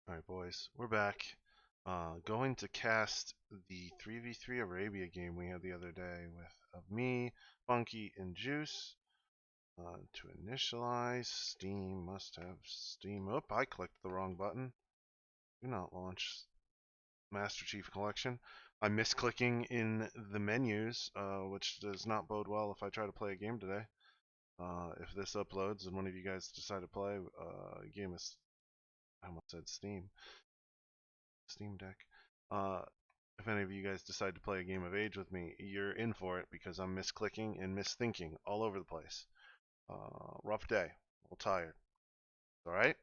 Alright, boys, we're back. Going to cast the 3v3 Arabia game we had the other day of me, Funky, and Juice. To initialize, Steam must have Steam. Oop, I clicked the wrong button. Do not launch Master Chief Collection. I'm misclicking in the menus, which does not bode well if I try to play a game today. If this uploads and one of you guys decide to play a game is, I almost said Steam Deck. Uh, if any of you guys decide to play a game of Age with me, you're in for it because I'm misclicking and misthinking all over the place. Rough day. A little tired. All right?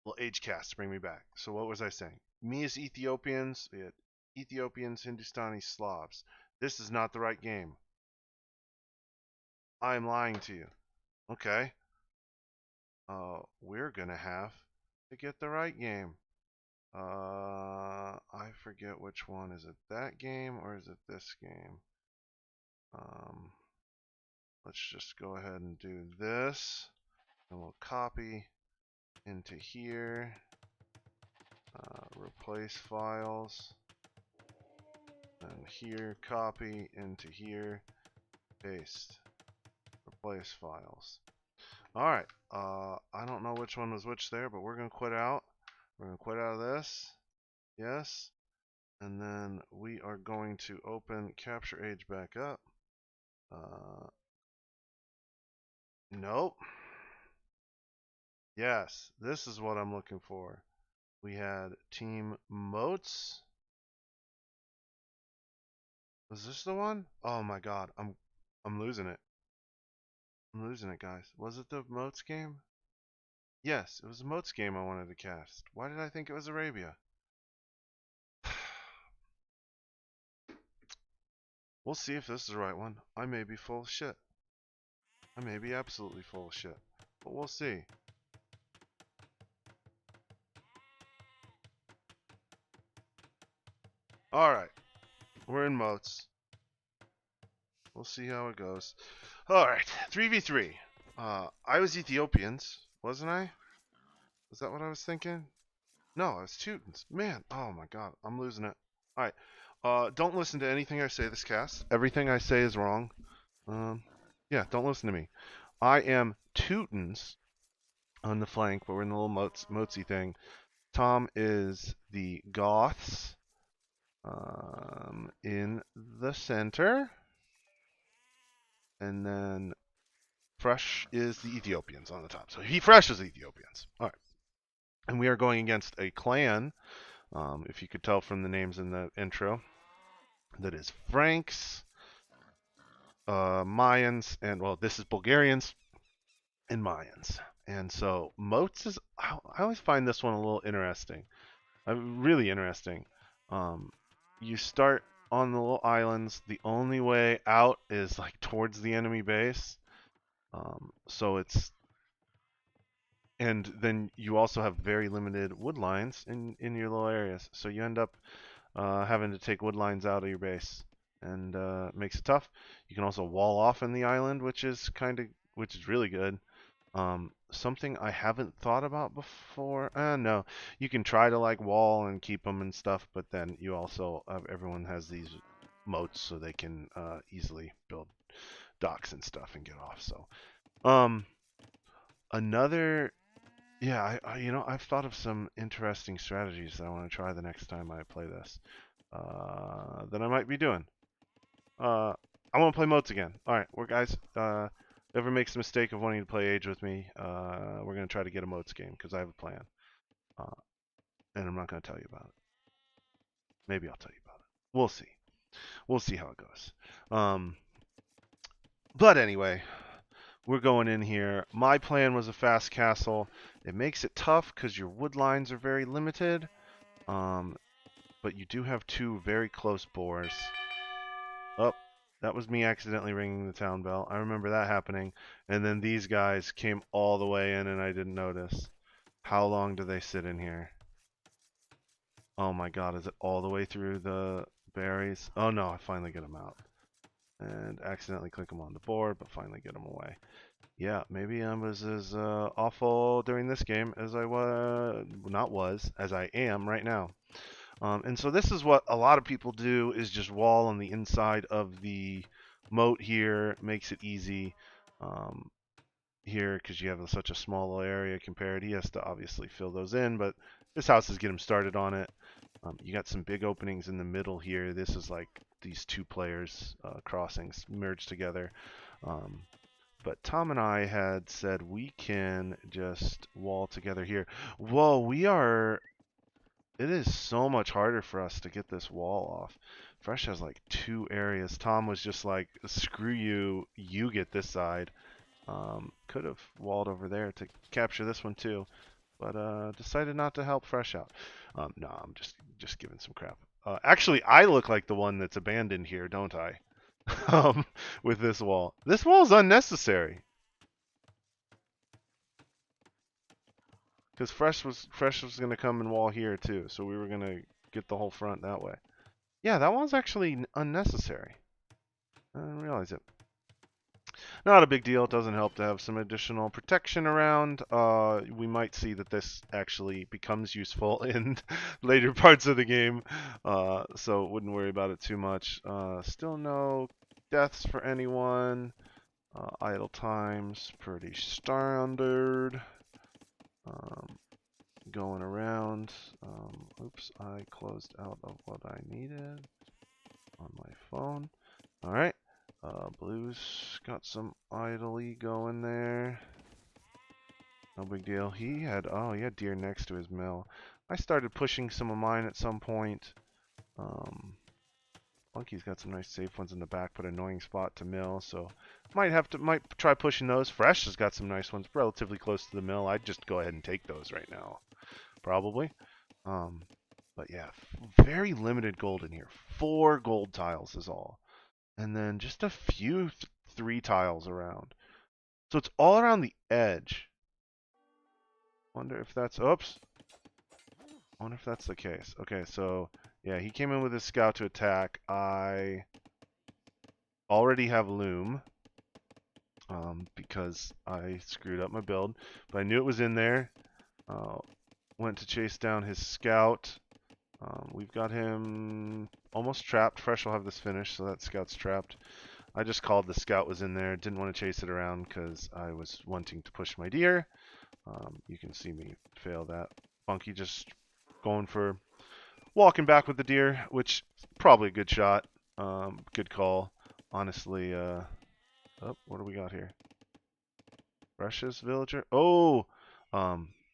Well, Age cast, bring me back. So what was I saying? Me as Ethiopians, we had Ethiopians, Hindustani, Slavs. This is not the right game. I am lying to you. Okay. We're gonna have to get the right game. I forget which one. Is it that game or is it this game? Let's just go ahead and do this. And we'll copy into here. Replace files. And here, copy into here. Paste. Replace files. Alright. I don't know which one was which there, but we're going to quit out. We're going to quit out of this. Yes. And then we are going to open Capture Age back up. Nope. Yes, this is what I'm looking for. We had Team Moats. Was this the one? Oh my god, I'm losing it. I'm losing it, guys. Was it the Moats game? Yes, it was the Moats game I wanted to cast. Why did I think it was Arabia? We'll see if this is the right one. I may be full of shit. I may be absolutely full of shit. But we'll see. Alright. We're in Moats. We'll see how it goes. Alright. 3v3. I was Ethiopians, wasn't I? Is that what I was thinking? No, I was Teutons. Man, oh my god. I'm losing it. Alright. Don't listen to anything I say this cast. Everything I say is wrong. Yeah, don't listen to me. I am Teutons on the flank, but we're in the little moatsy thing. Tom is the Goths in the center. And then Fresh is the Ethiopians on the top. So he Fresh is the Ethiopians. All right. And we are going against a clan, if you could tell from the names in the intro, that is Franks, Mayans, and well, this is Bulgarians and Mayans. And so Moats is, I always find this one a little interesting. Really interesting. You start on the little islands. The only way out is like towards the enemy base. So it's, and then you also have very limited wood lines in your little areas. So you end up having to take wood lines out of your base, and makes it tough. You can also wall off in the island, which is really good. Something I haven't thought about before. No, you can try to like wall and keep them and stuff, but then you also everyone has these moats so they can easily build docks and stuff and get off. So, another, yeah, I've thought of some interesting strategies that I want to try the next time I play this. That I might be doing. I want to play Moats again. All right, we're guys. Whoever makes the mistake of wanting to play Age with me, we're gonna try to get a Moats game because I have a plan, and I'm not gonna tell you about it. Maybe I'll tell you about it. We'll see. We'll see how it goes. But anyway, we're going in here. My plan was a fast castle. It makes it tough because your wood lines are very limited. But you do have two very close boars. Oh, that was me accidentally ringing the town bell. I remember that happening. And then these guys came all the way in and I didn't notice. How long do they sit in here? Oh my god, is it all the way through the berries? Oh no, I finally get them out. And accidentally click them on the board, but finally get them away. Yeah, maybe I was as awful during this game as I was, not was, as I am right now. And so this is what a lot of people do is just wall on the inside of the moat here. Makes it easy here because you have such a small area compared. He has to obviously fill those in, but this house is get him started on it. You got some big openings in the middle here. This is like these two players crossings merged together. Um, but Tom and I had said we can just wall together here. Whoa, we are. It is so much harder for us to get this wall off. Fresh has like two areas. Tom was just like, screw you, you get this side. Could have walled over there to capture this one too, but decided not to help Fresh out. No, I'm just giving some crap. Actually, I look like the one that's abandoned here, don't I? With this wall. This wall is unnecessary. Because Fresh was gonna come and wall here too, so we were gonna get the whole front that way. Yeah, that one's actually unnecessary. I didn't realize it. Not a big deal. It doesn't help to have some additional protection around. We might see that this actually becomes useful in later parts of the game, so wouldn't worry about it too much. Still no deaths for anyone. Idle times, pretty standard. Going around. Oops, I closed out of what I needed on my phone. All right. Blue's got some idly going there. No big deal. He had deer next to his mill. I started pushing some of mine at some point. Monkey's got some nice safe ones in the back, but annoying spot to mill, so might try pushing those. Fresh has got some nice ones relatively close to the mill. I'd just go ahead and take those right now, probably. But yeah, very limited gold in here. 4 gold tiles is all. And then just a few 3 tiles around. So it's all around the edge. Wonder if that's, oops. Wonder if that's the case. Okay, so yeah, he came in with his scout to attack. I already have loom because I screwed up my build, but I knew it was in there. Went to chase down his scout. We've got him almost trapped. Fresh will have this finished, so that scout's trapped. I just called the scout was in there. Didn't want to chase it around because I was wanting to push my deer. You can see me fail that. Funky just going for walking back with the deer, which probably a good shot. Good call. Honestly, oh, what do we got here? Fresh's villager. Oh,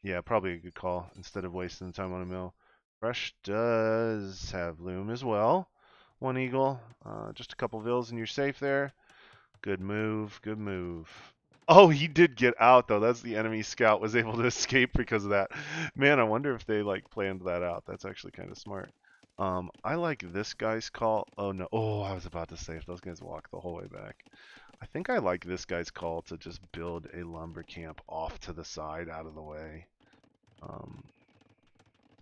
yeah, probably a good call instead of wasting the time on a mill. Fresh does have loom as well. One eagle, just a couple vills and you're safe there. Good move, good move. Oh, he did get out though. That's the enemy scout was able to escape because of that. Man, I wonder if they like planned that out. That's actually kind of smart. I like this guy's call. Oh no. Oh, I was about to say if those guys walk the whole way back. I think I like this guy's call to just build a lumber camp off to the side out of the way.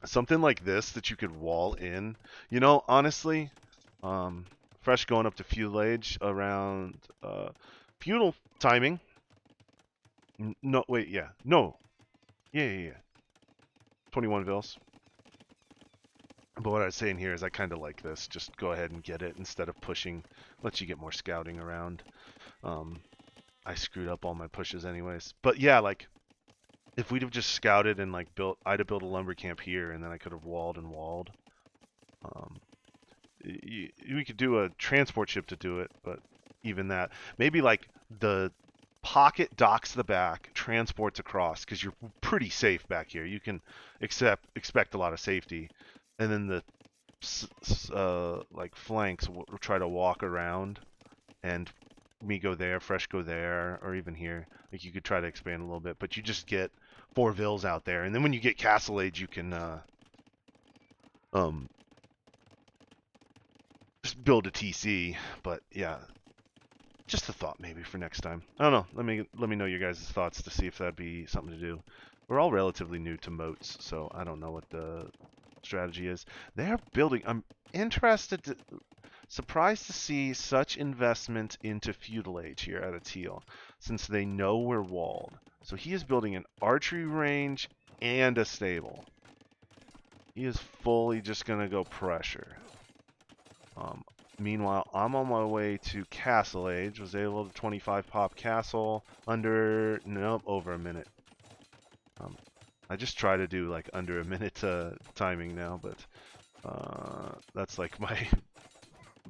Something like this that you could wall in. You know, honestly, Fresh going up to feudal age around feudal timing. No, wait, yeah. No. Yeah. 21 Vils. But what I was saying here is I kind of like this. Just go ahead and get it instead of pushing. Lets you get more scouting around. I screwed up all my pushes anyways. But yeah, like, if we'd have just scouted and like I'd have built a lumber camp here and then I could have walled and walled. We could do a transport ship to do it, but even that. Maybe like the pocket docks the back, transports across, because you're pretty safe back here. You can expect a lot of safety, and then the like flanks will try to walk around, and me go there, Fresh go there, or even here. Like you could try to expand a little bit, but you just get 4 vills out there, and then when you get castle age, you can just build a TC. But yeah, just a thought maybe for next time. I don't know. Let me know your guys' thoughts to see if that'd be something to do. We're all relatively new to moats, so I don't know what the strategy is. They're building. I'm interested surprised to see such investment into feudal age here at a teal. since they know we're walled. So he is building an archery range and a stable. He is fully just going to go pressure. Meanwhile, I'm on my way to Castle Age. Was able to 25 pop Castle under, nope, over a minute. I just try to do like under a minute timing now, but that's like my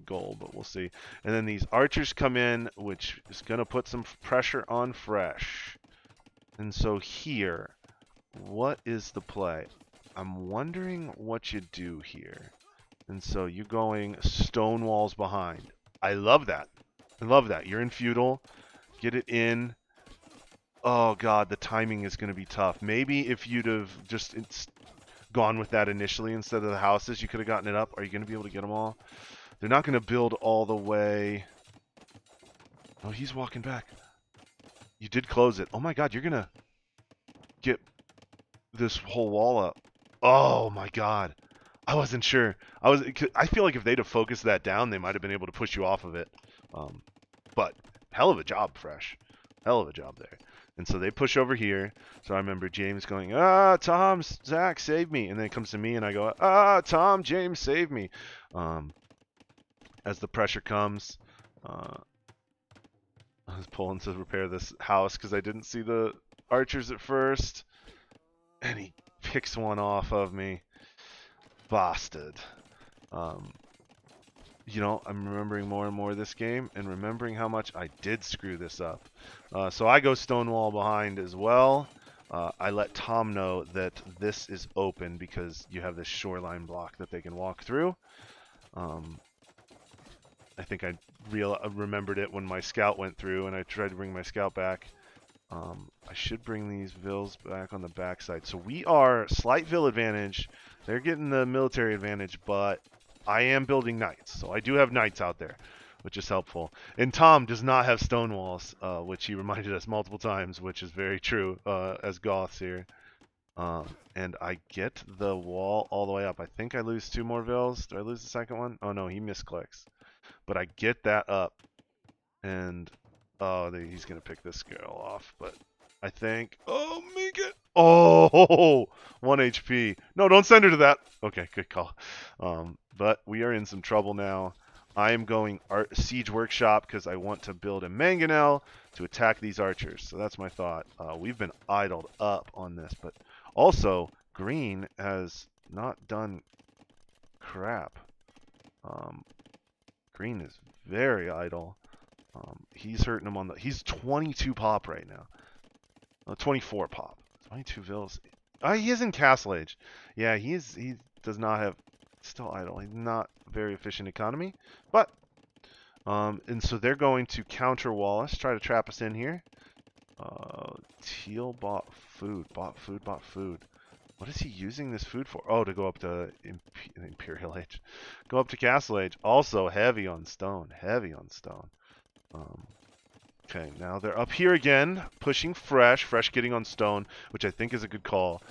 goal, but we'll see. And then these archers come in, which is going to put some pressure on Fresh. And so here, what is the play? I'm wondering what you do here. And so you're going stone walls behind. I love that. I love that. You're in feudal. Get it in. Oh, God, the timing is going to be tough. Maybe if you'd have just gone with that initially instead of the houses, you could have gotten it up. Are you going to be able to get them all? They're not going to build all the way. Oh, he's walking back. You did close it. Oh, my God, you're going to get this whole wall up. Oh, my God. I wasn't sure. I feel like if they'd have focused that down, they might have been able to push you off of it. But hell of a job, Fresh. Hell of a job there. And so they push over here. So I remember James going, Tom, Zach, save me. And then it comes to me, and I go, Tom, James, save me. As the pressure comes, I was pulling to repair this house because I didn't see the archers at first. And he picks one off of me. Bastard. You know, I'm remembering more and more this game and remembering how much I did screw this up. So I go Stonewall behind as well. I let Tom know that this is open because you have this shoreline block that they can walk through. I think I remembered it when my scout went through, and I tried to bring my scout back. I should bring these vills back on the backside. So we are slight vill advantage. They're getting the military advantage, but I am building knights. So I do have knights out there, which is helpful. And Tom does not have stone walls, which he reminded us multiple times, which is very true as Goths here. And I get the wall all the way up. I think I lose 2 more vills. Did I lose the second one? Oh, no, he misclicks. But I get that up. And, he's going to pick this girl off. But I think, oh, make it. Oh, 1 HP. No, don't send her to that. Okay, good call. But we are in some trouble now. I am going Siege Workshop because I want to build a mangonel to attack these archers. So that's my thought. We've been idled up on this. But also, green has not done crap. Green is very idle. He's hurting him on the... He's 22 pop right now. 24 pop. 22 vills. He is in Castle Age. Yeah, he does not have... Still idle. He's not very efficient economy. But, and so they're going to counter Wallace, try to trap us in here. Teal bought food. Bought food. What is he using this food for? Oh, to go up to Imperial Age. Go up to Castle Age. Also heavy on stone. Okay, now they're up here again, pushing Fresh. Fresh getting on stone, which I think is a good call.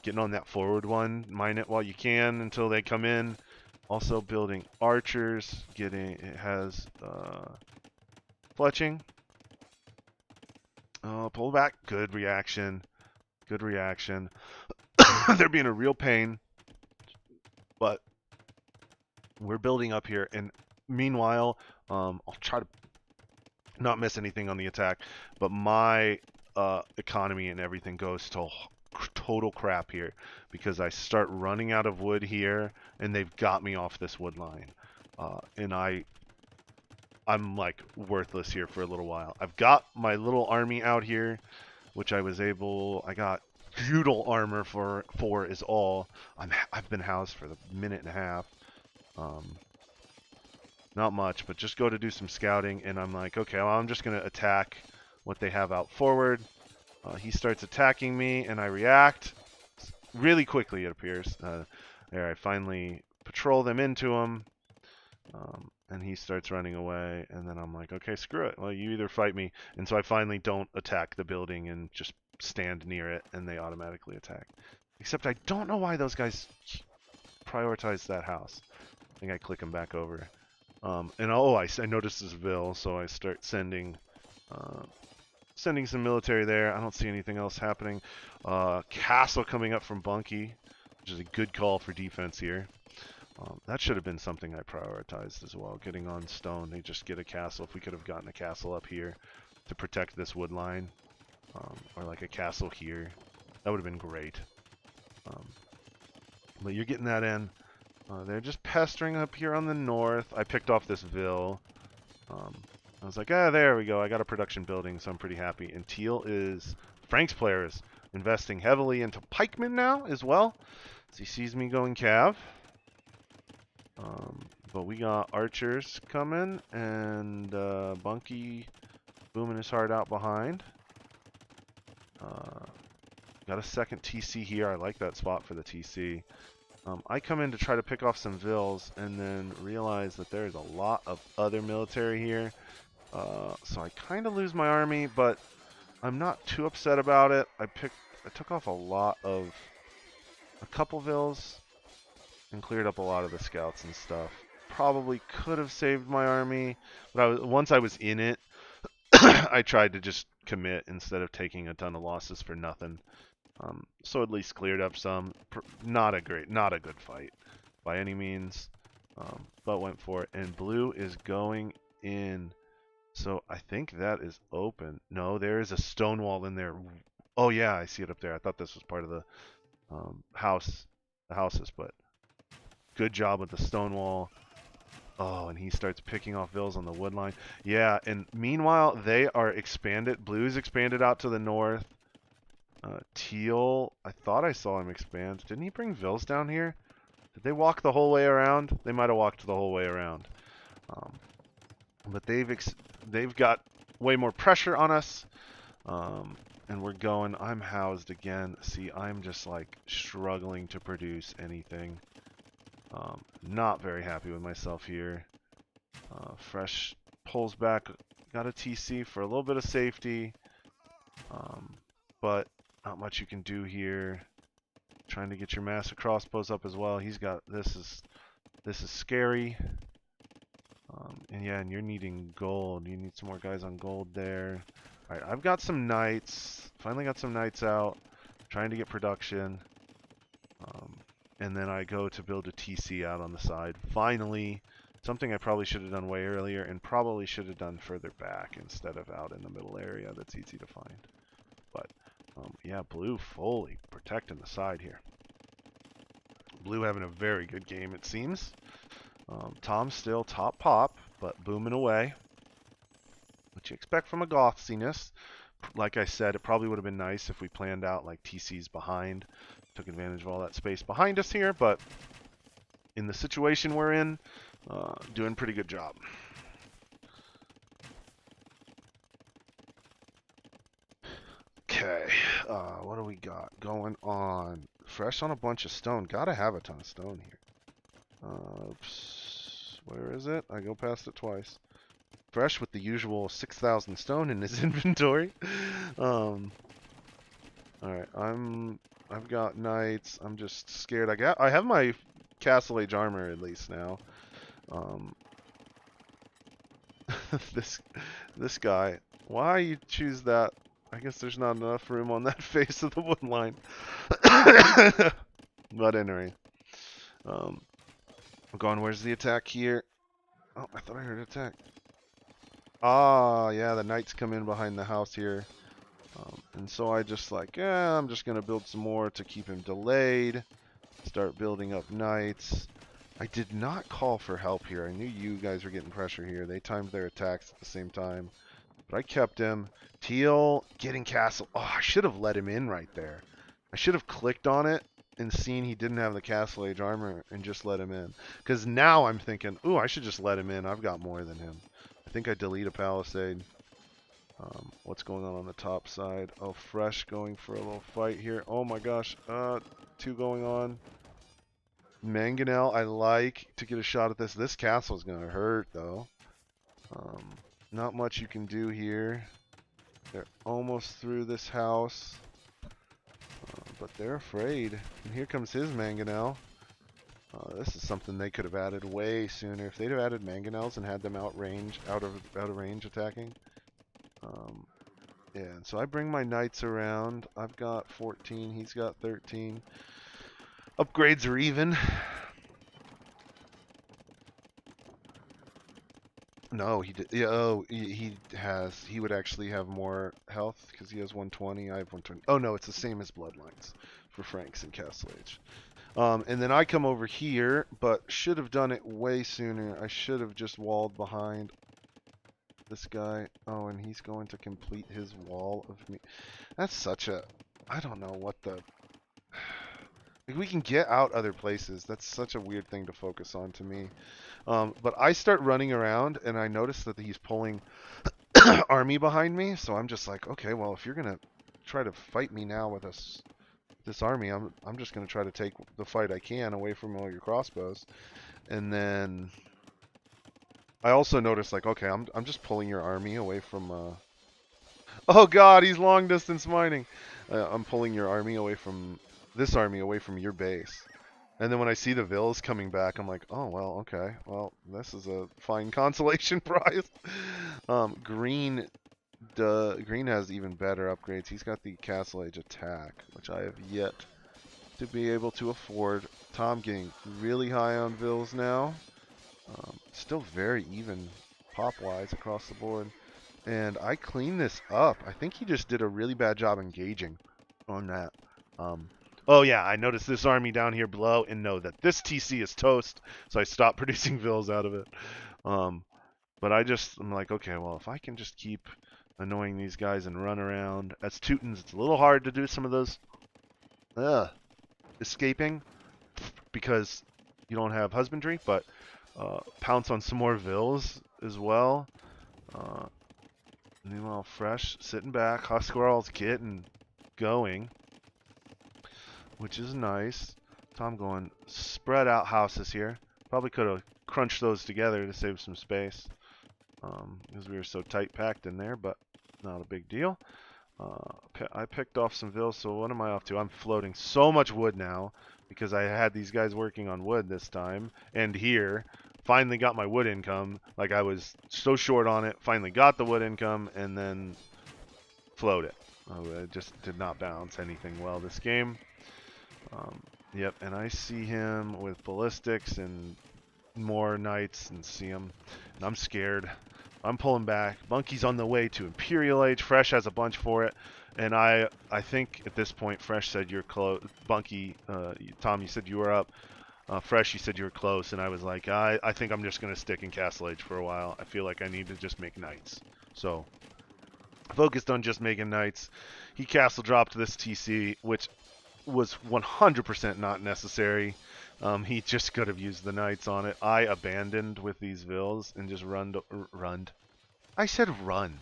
Getting on that forward one, mine it while you can until they come in. Also building archers. It has fletching. Pull back. Good reaction. They're being a real pain, but we're building up here. And meanwhile, I'll try to not miss anything on the attack, but my economy and everything goes to total crap here because I start running out of wood here, and they've got me off this wood line, and I'm like worthless here for a little while. I've got my little army out here, which I got feudal armor for 4 is all. I've been housed for the minute and a half. Not much, but just go to do some scouting, and I'm like, okay, well, I'm just going to attack what they have out forward. He starts attacking me, and I react really quickly, it appears. There, I finally patrol them into him, and he starts running away, and then I'm like, okay, screw it. Well, you either fight me, and so I finally don't attack the building and just stand near it, and they automatically attack. Except I don't know why those guys prioritize that house. I think I click them back over. And I noticed this bill, so I start sending sending some military there. I don't see anything else happening. Castle coming up from Bunky, which is a good call for defense here. That should have been something I prioritized as well. Getting on stone, they just get a castle. If we could have gotten a castle up here to protect this wood line, or like a castle here, that would have been great. But you're getting that in. They're just pestering up here on the north. I picked off this Ville. I was like, there we go. I got a production building, so I'm pretty happy. And Teal is, Frank's player is investing heavily into pikemen now as well. So he sees me going cav. But we got archers coming, and Bunky booming his heart out behind. Got a second TC here. I like that spot for the TC. I come in to try to pick off some Vills, and then realize that there's a lot of other military here. So I kind of lose my army, but I'm not too upset about it. I took off a couple Vills, and cleared up a lot of the scouts and stuff. Probably could have saved my army, but once I was in it, I tried to just commit instead of taking a ton of losses for nothing. So at least cleared up some. Not a good fight by any means, but went for it. And blue is going in. So I think that is open. No, there is a stone wall in there. Oh yeah, I see it up there. I thought this was part of the houses, but good job with the stone wall. Oh, and he starts picking off Vills on the wood line. Yeah, and meanwhile, they are expanded. Blue's expanded out to the north. Teal, I thought I saw him expand. Didn't he bring Vills down here? Did they walk the whole way around? They might have walked the whole way around. But they've got way more pressure on us. And we're going. I'm housed again. See, I'm just like struggling to produce anything. Not very happy with myself here. Fresh pulls back. Got a TC for a little bit of safety. But not much you can do here. Trying to get your massive crossbows up as well. He's got this is scary. And yeah, and you're needing gold. You need some more guys on gold there. All right, I've got some knights. Finally got some knights out. Trying to get production. And then I go to build a TC out on the side. Finally, something I probably should have done way earlier, and probably should have done further back instead of out in the middle area. That's easy to find. But yeah, blue fully protecting the side here. Blue having a very good game, it seems. Tom's still top pop, but booming away. What you expect from a Gothsiness. Like I said, it probably would have been nice if we planned out like TCs behind. Took advantage of all that space behind us here, but in the situation we're in, doing a pretty good job. Okay, what do we got going on? Fresh on a bunch of stone. Gotta have a ton of stone here. Oops. Where is it? I go past it twice. Fresh with the usual 6,000 stone in his inventory. Alright, I've got knights. I'm just scared. I have my castle age armor at least now. This guy. Why you choose that? I guess there's not enough room on that face of the wood line. But anyway. I'm going, where's the attack here? Oh, I thought I heard attack. Ah, yeah, the knights come in behind the house here. And so I just like, I'm just going to build some more to keep him delayed. Start building up knights. I did not call for help here. I knew you guys were getting pressure here. They timed their attacks at the same time. But I kept him. Teal getting castle. Oh, I should have let him in right there. I should have clicked on it and seen he didn't have the castle age armor and just let him in. Because now I'm thinking, ooh, I should just let him in. I've got more than him. I think I delete a palisade. What's going on the top side? Oh, Fresh going for a little fight here. Oh my gosh. Two going on. Mangonel, I like to get a shot at this. This castle's going to hurt, though. Not much you can do here. They're almost through this house. But they're afraid. And here comes his Mangonel. This is something they could have added way sooner. If they'd have added Mangonels and had them out of range attacking, Yeah, and so I bring my knights around. I've got 14. He's got 13. Upgrades are even. No, he did. Yeah, oh, he has. He would actually have more health because he has 120. I have 120. Oh no, it's the same as Bloodlines for Franks and Castle Age. And then I come over here, but should have done it way sooner. I should have just walled behind this guy. Oh, and he's going to complete his wall of me. That's such a. I don't know what the. Like, we can get out other places. That's such a weird thing to focus on to me. But I start running around, and I notice that he's pulling army behind me. So I'm just like, okay, well, if you're gonna try to fight me now with this army, I'm just gonna try to take the fight I can away from all your crossbows. And then I also notice, like, okay, I'm just pulling your army away from. Oh God, he's long distance mining. I'm pulling your army away from this army away from your base. And then when I see the vills coming back, I'm like, oh, well, okay. Well, this is a fine consolation prize. Green Green has even better upgrades. He's got the Castle Age attack, which I have yet to be able to afford. Tom getting really high on vills now. Still very even pop-wise across the board. And I cleaned this up. I think he just did a really bad job engaging on that. Oh yeah, I noticed this army down here below and know that this TC is toast, so I stopped producing vills out of it. But I'm like, okay, well, if I can just keep annoying these guys and run around. As Teutons, it's a little hard to do some of those escaping because you don't have husbandry, but pounce on some more vills as well. Meanwhile, Fresh sitting back, Husquirrel's getting going, which is nice. Tom going spread out houses here. Probably could have crunched those together to save some space because we were so tight packed in there, but not a big deal. I picked off some vills, so what am I off to? I'm floating so much wood now because I had these guys working on wood this time. And here, finally got my wood income. Like, I was so short on it, finally got the wood income, and then float it. I just did not balance anything well this game. Yep, and I see him with ballistics and more knights and see him, and I'm scared. I'm pulling back. Monkey's on the way to Imperial Age. Fresh has a bunch for it, and I think at this point Fresh said you're close. Bunky, Tom, you said you were up. Fresh, you said you were close, and I was like, I think I'm just gonna stick in Castle Age for a while. I feel like I need to just make knights. So focused on just making knights. He castle dropped this TC, which was 100% not necessary. He just could have used the knights on it. I abandoned with these vills and just runned. I said runned.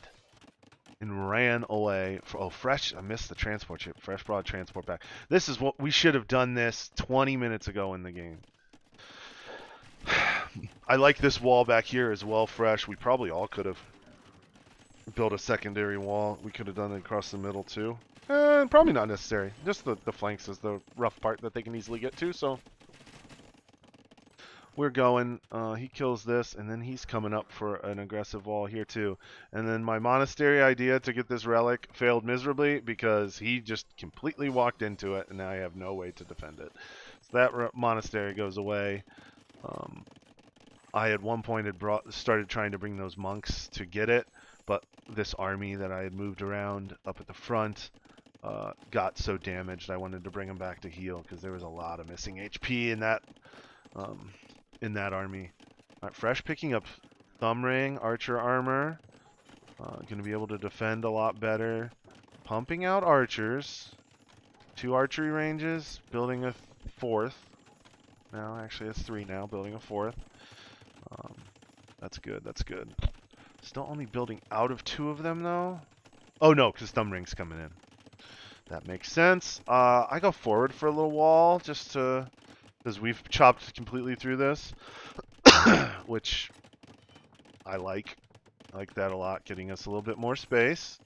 And ran away. Oh, Fresh, I missed the transport ship. Fresh brought transport back. This is what we should have done this 20 minutes ago in the game. I like this wall back here as well, Fresh. We probably all could have built a secondary wall. We could have done it across the middle too. Probably not necessary. Just the flanks is the rough part that they can easily get to, so we're going. He kills this, and then he's coming up for an aggressive wall here too. And then my monastery idea to get this relic failed miserably because he just completely walked into it, and now I have no way to defend it. So that monastery goes away. I at one point had started trying to bring those monks to get it, but this army that I had moved around up at the front got so damaged I wanted to bring them back to heal because there was a lot of missing HP in that army. All right, Fresh picking up thumb ring, archer armor. Going to be able to defend a lot better. Pumping out archers. 2 archery ranges. Building a 4th. Now, actually, it's 3 now. Building a 4th. That's good. That's good. Still only building out of 2 of them, though. Oh, no, because thumb ring's coming in. That makes sense. I go forward for a little wall just to... because we've chopped completely through this, which I like. I like that a lot, getting us a little bit more space.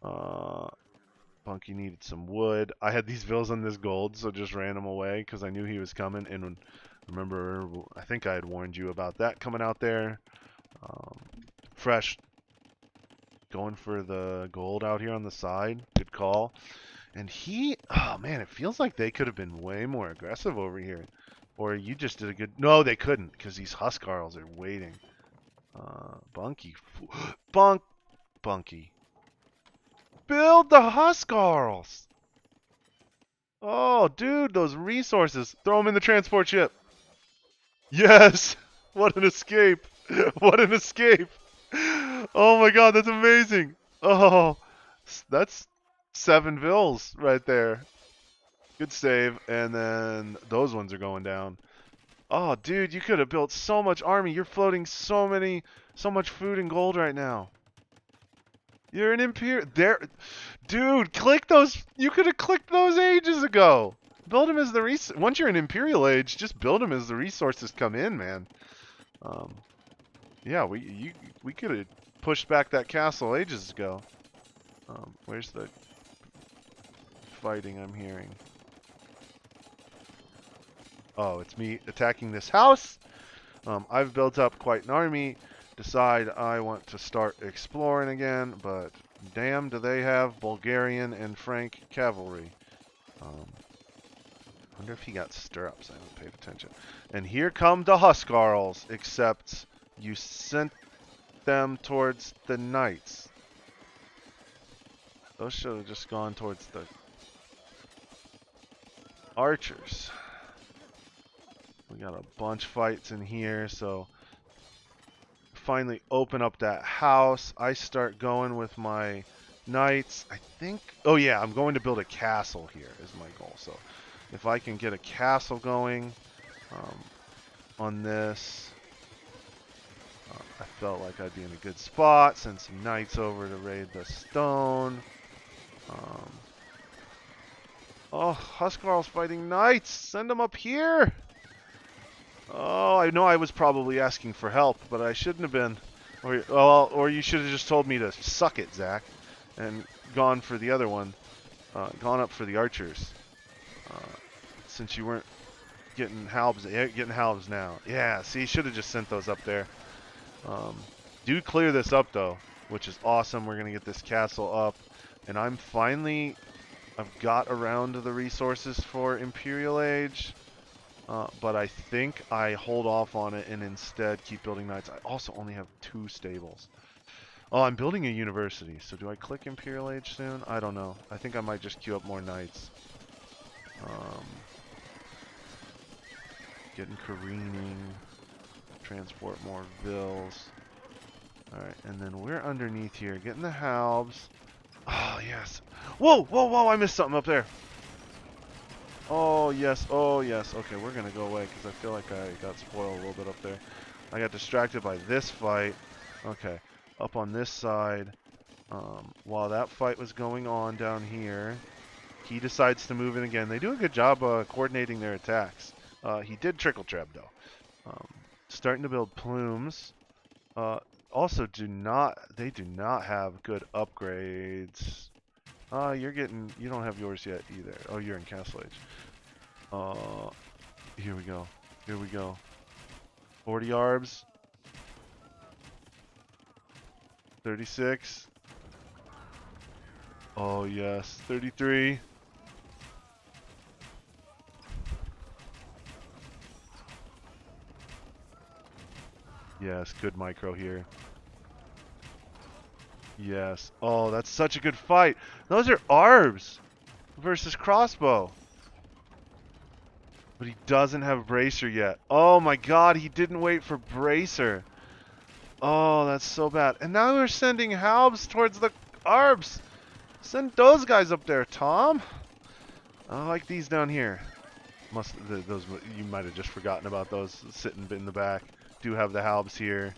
Bunky needed some wood. I had these vills on this gold, so just ran him away because I knew he was coming. And remember, I think I had warned you about that coming out there. Fresh going for the gold out here on the side. Good call. And oh man, it feels like they could have been way more aggressive over here. Or you just did a good, no, they couldn't, because these Huskarls are waiting. Bunky. Bunky. Build the Huskarls! Oh, dude, those resources. Throw them in the transport ship. Yes! What an escape! What an escape! Oh my god, that's amazing! Oh, that's 7 vills right there. Good save, and then those ones are going down. Oh, dude, you could have built so much army. You're floating so much food and gold right now. You're an imperial. There, dude, click those. You could have clicked those ages ago. Build them as the once you're an imperial age, just build them as the resources come in, man. Yeah, we could have pushed back that castle ages ago. Where's the fighting I'm hearing? Oh, it's me attacking this house. I've built up quite an army. Decide I want to start exploring again, but damn, do they have Bulgarian and Frank cavalry. Wonder if he got stirrups. I haven't paid attention. And here come the Huskarls, except you sent them towards the knights. Those should have just gone towards the archers. We got a bunch of fights in here, so finally open up that house. I start going with my knights. I think, oh yeah, I'm going to build a castle here is my goal. So if I can get a castle going on this, I felt like I'd be in a good spot. Send some knights over to raid the stone. Oh, Huskarl's fighting knights. Send them up here. Oh, I know I was probably asking for help, but I shouldn't have been. Or you should have just told me to suck it, Zach, and gone for the other one. Gone up for the archers. Since you weren't getting halbs. Getting halbs now. Yeah, see, should have just sent those up there. Do clear this up, though, which is awesome. We're going to get this castle up. And I've got around to the resources for Imperial Age. But I think I hold off on it and instead keep building knights. I also only have 2 stables. Oh, I'm building a university. So do I click Imperial Age soon? I don't know. I think I might just queue up more knights. Getting careening. Transport more vills. Alright, and then we're underneath here. Getting the halbs. Oh, yes. Whoa, whoa, whoa, I missed something up there. Oh, yes. Oh, yes. Okay, we're going to go away because I feel like I got spoiled a little bit up there. I got distracted by this fight. Okay, up on this side. While that fight was going on down here, he decides to move in again. They do a good job coordinating their attacks. He did trickle trap, though. Starting to build plumes. Also, they do not have good upgrades. You don't have yours yet either. Oh, you're in Castle Age. Here we go. Here we go. 40 arbs. 36. Oh, yes. 33. Yes, good micro here. Yes. Oh, that's such a good fight. Those are arbs versus crossbow. But he doesn't have bracer yet. Oh my god, he didn't wait for bracer. Oh, that's so bad. And now we're sending halbs towards the arbs. Send those guys up there, Tom. I like these down here. Those you might have just forgotten about those sitting in the back. Do have the halbs here.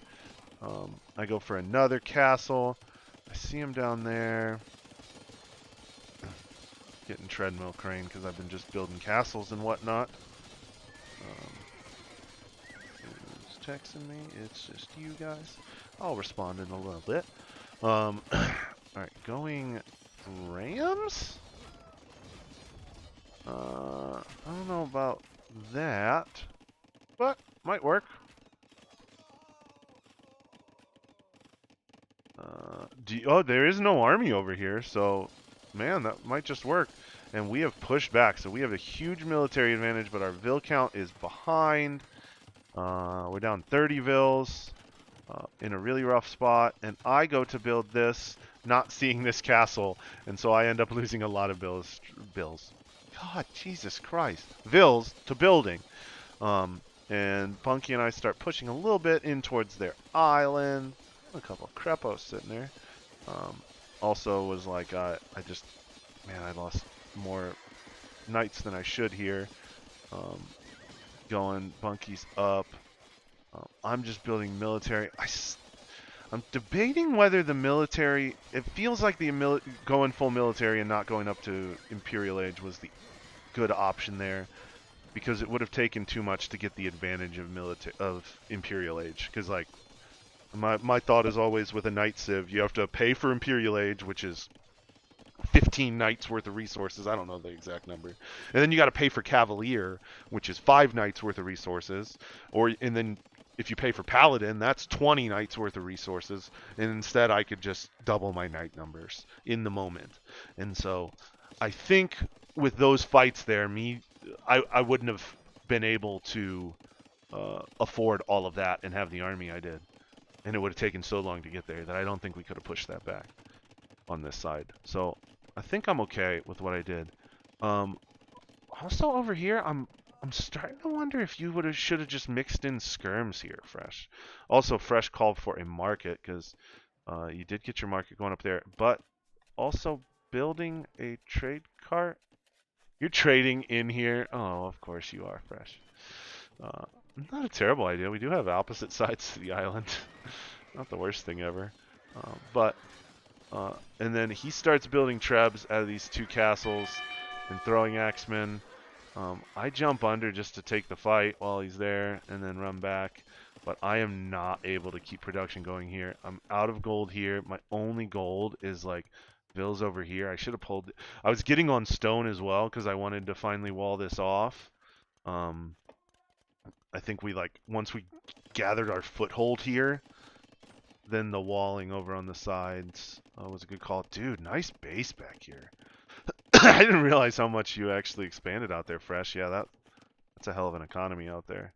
I go for another castle. I see him down there. Getting treadmill crane because I've been just building castles and whatnot. Who's texting me? It's just you guys. I'll respond in a little bit. Alright, going Rams? I don't know about that, but might work. Oh, there is no army over here, so man, that might just work. And we have pushed back, so we have a huge military advantage, but our Vil count is behind. We're down 30 Vils in a really rough spot, and I go to build this, not seeing this castle, and so I end up losing a lot of bills. God, Jesus Christ. Vils to building. And Punky and I start pushing a little bit in towards their island. A couple of crepos sitting there. Also was like, man, I lost more knights than I should here. Going, Bunky's up. I'm just building military. I'm debating whether the military, it feels like the going full military and not going up to Imperial Age was the good option there, because it would have taken too much to get the advantage of Imperial Age. Because like my thought is always with a Knight Civ, you have to pay for Imperial Age, which is 15 knights worth of resources. I don't know the exact number. And then you got to pay for Cavalier, which is 5 knights worth of resources. And then if you pay for Paladin, that's 20 knights worth of resources. And instead, I could just double my knight numbers in the moment. And so I think with those fights there, I wouldn't have been able to afford all of that and have the army I did. And it would have taken so long to get there that I don't think we could have pushed that back on this side. So I think I'm okay with what I did. Also over here, I'm starting to wonder if you should have just mixed in skirms here, Fresh. Also, Fresh called for a market because you did get your market going up there, but also building a trade cart. You're trading in here. Oh, of course you are, Fresh. Not a terrible idea. We do have opposite sides to the island. Not the worst thing ever. And then he starts building trebs out of these 2 castles and throwing axemen. I jump under just to take the fight while he's there and then run back. But I am not able to keep production going here. I'm out of gold here. My only gold is like Vils over here. I should have pulled. I was getting on stone as well because I wanted to finally wall this off. I think once we gathered our foothold here, then the walling over on the sides was a good call. Dude, nice base back here. I didn't realize how much you actually expanded out there, Fresh. Yeah, that's a hell of an economy out there.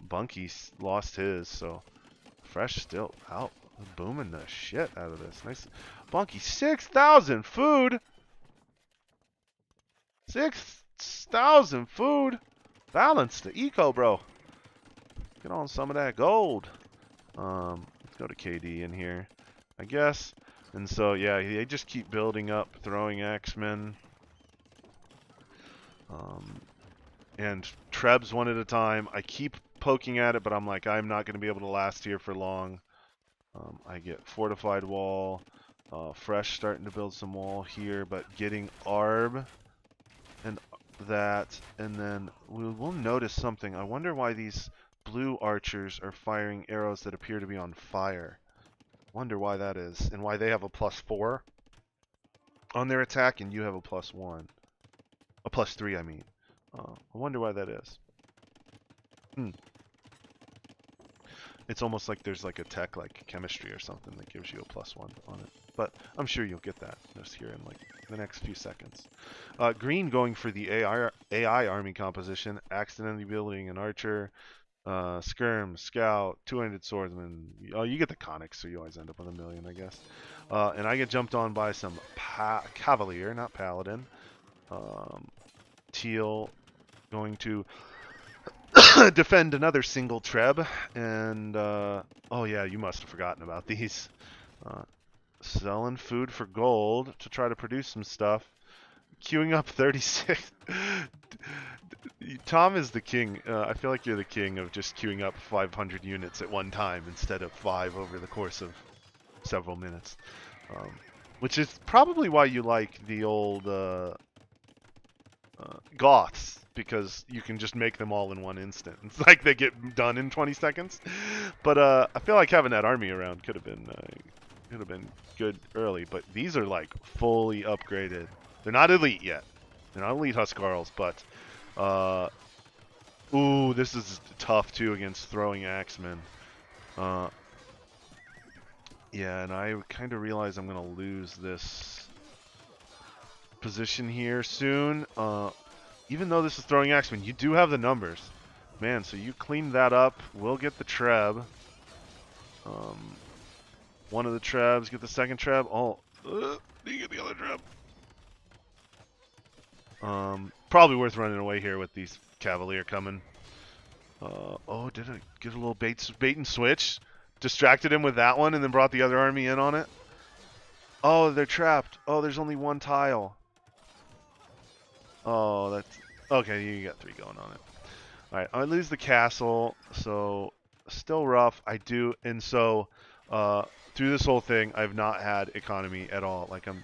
Bunky lost his, so Fresh still out booming the shit out of this. Nice. Bunky, 6,000 food! 6,000 food! Balance the eco, bro. Get on some of that gold. Let's go to KD in here, I guess. And so, yeah, they just keep building up, throwing axemen. And trebs one at a time. I keep poking at it, but I'm like, I'm not going to be able to last here for long. I get fortified wall. Fresh starting to build some wall here, but getting Arb and that. And then we'll notice something. I wonder why these blue archers are firing arrows that appear to be on fire. Wonder why that is, and why they have a +4 on their attack, and you have a +1. A +3, I mean. I wonder why that is. It's almost like there's like a tech, like chemistry or something, that gives you a +1 on it. But I'm sure you'll get that just here in like the next few seconds. Green going for the AI army composition, accidentally building an archer, skirm, scout, 200 swordsmen. Oh, you get the conics, so you always end up with 1,000,000, I guess. And I get jumped on by some cavalier, not paladin. Teal going to defend another single treb, and oh yeah, you must have forgotten about these. Selling food for gold to try to produce some stuff. Queuing up 36. Tom is the king. I feel like you're the king of just queuing up 500 units at one time instead of 5 over the course of several minutes. Which is probably why you like the old Goths, because you can just make them all in one instant. It's like they get done in 20 seconds. But I feel like having that army around could have been good early. But these are like fully upgraded. They're not elite yet. They're not elite Huskarls, but ooh, this is tough too against throwing axemen. Yeah, and I kind of realize I'm going to lose this position here soon. Even though this is throwing Axeman, you do have the numbers. Man, so you clean that up. We'll get the Treb. One of the Trebs, get the second Treb. Oh, you get the other Treb. Probably worth running away here with these Cavalier coming. Oh, did I get a little bait and switch? Distracted him with that one and then brought the other army in on it. Oh, they're trapped. Oh, there's only one tile. Oh, that's... Okay, you got 3 going on it. Alright, I lose the castle, so still rough. I do, and so through this whole thing, I've not had economy at all. Like, I'm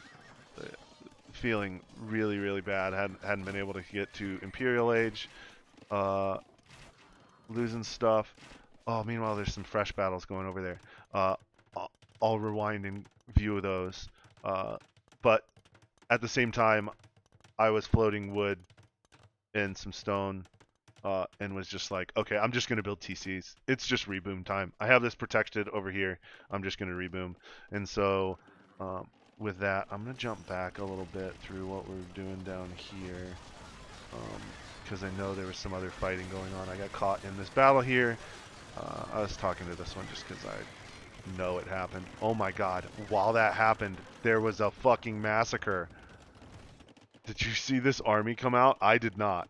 feeling really, really bad. Hadn't been able to get to Imperial Age. Losing stuff. Oh, meanwhile, there's some fresh battles going over there. I'll rewind and view those. But at the same time, I was floating wood and some stone, and was just like, okay, I'm just going to build TCs. It's just reboom time. I have this protected over here. I'm just going to reboom. And so with that, I'm going to jump back a little bit through what we're doing down here, because I know there was some other fighting going on. I got caught in this battle here. I was talking to this one just because I know it happened. Oh my god, while that happened, there was a fucking massacre. Did you see this army come out? I did not.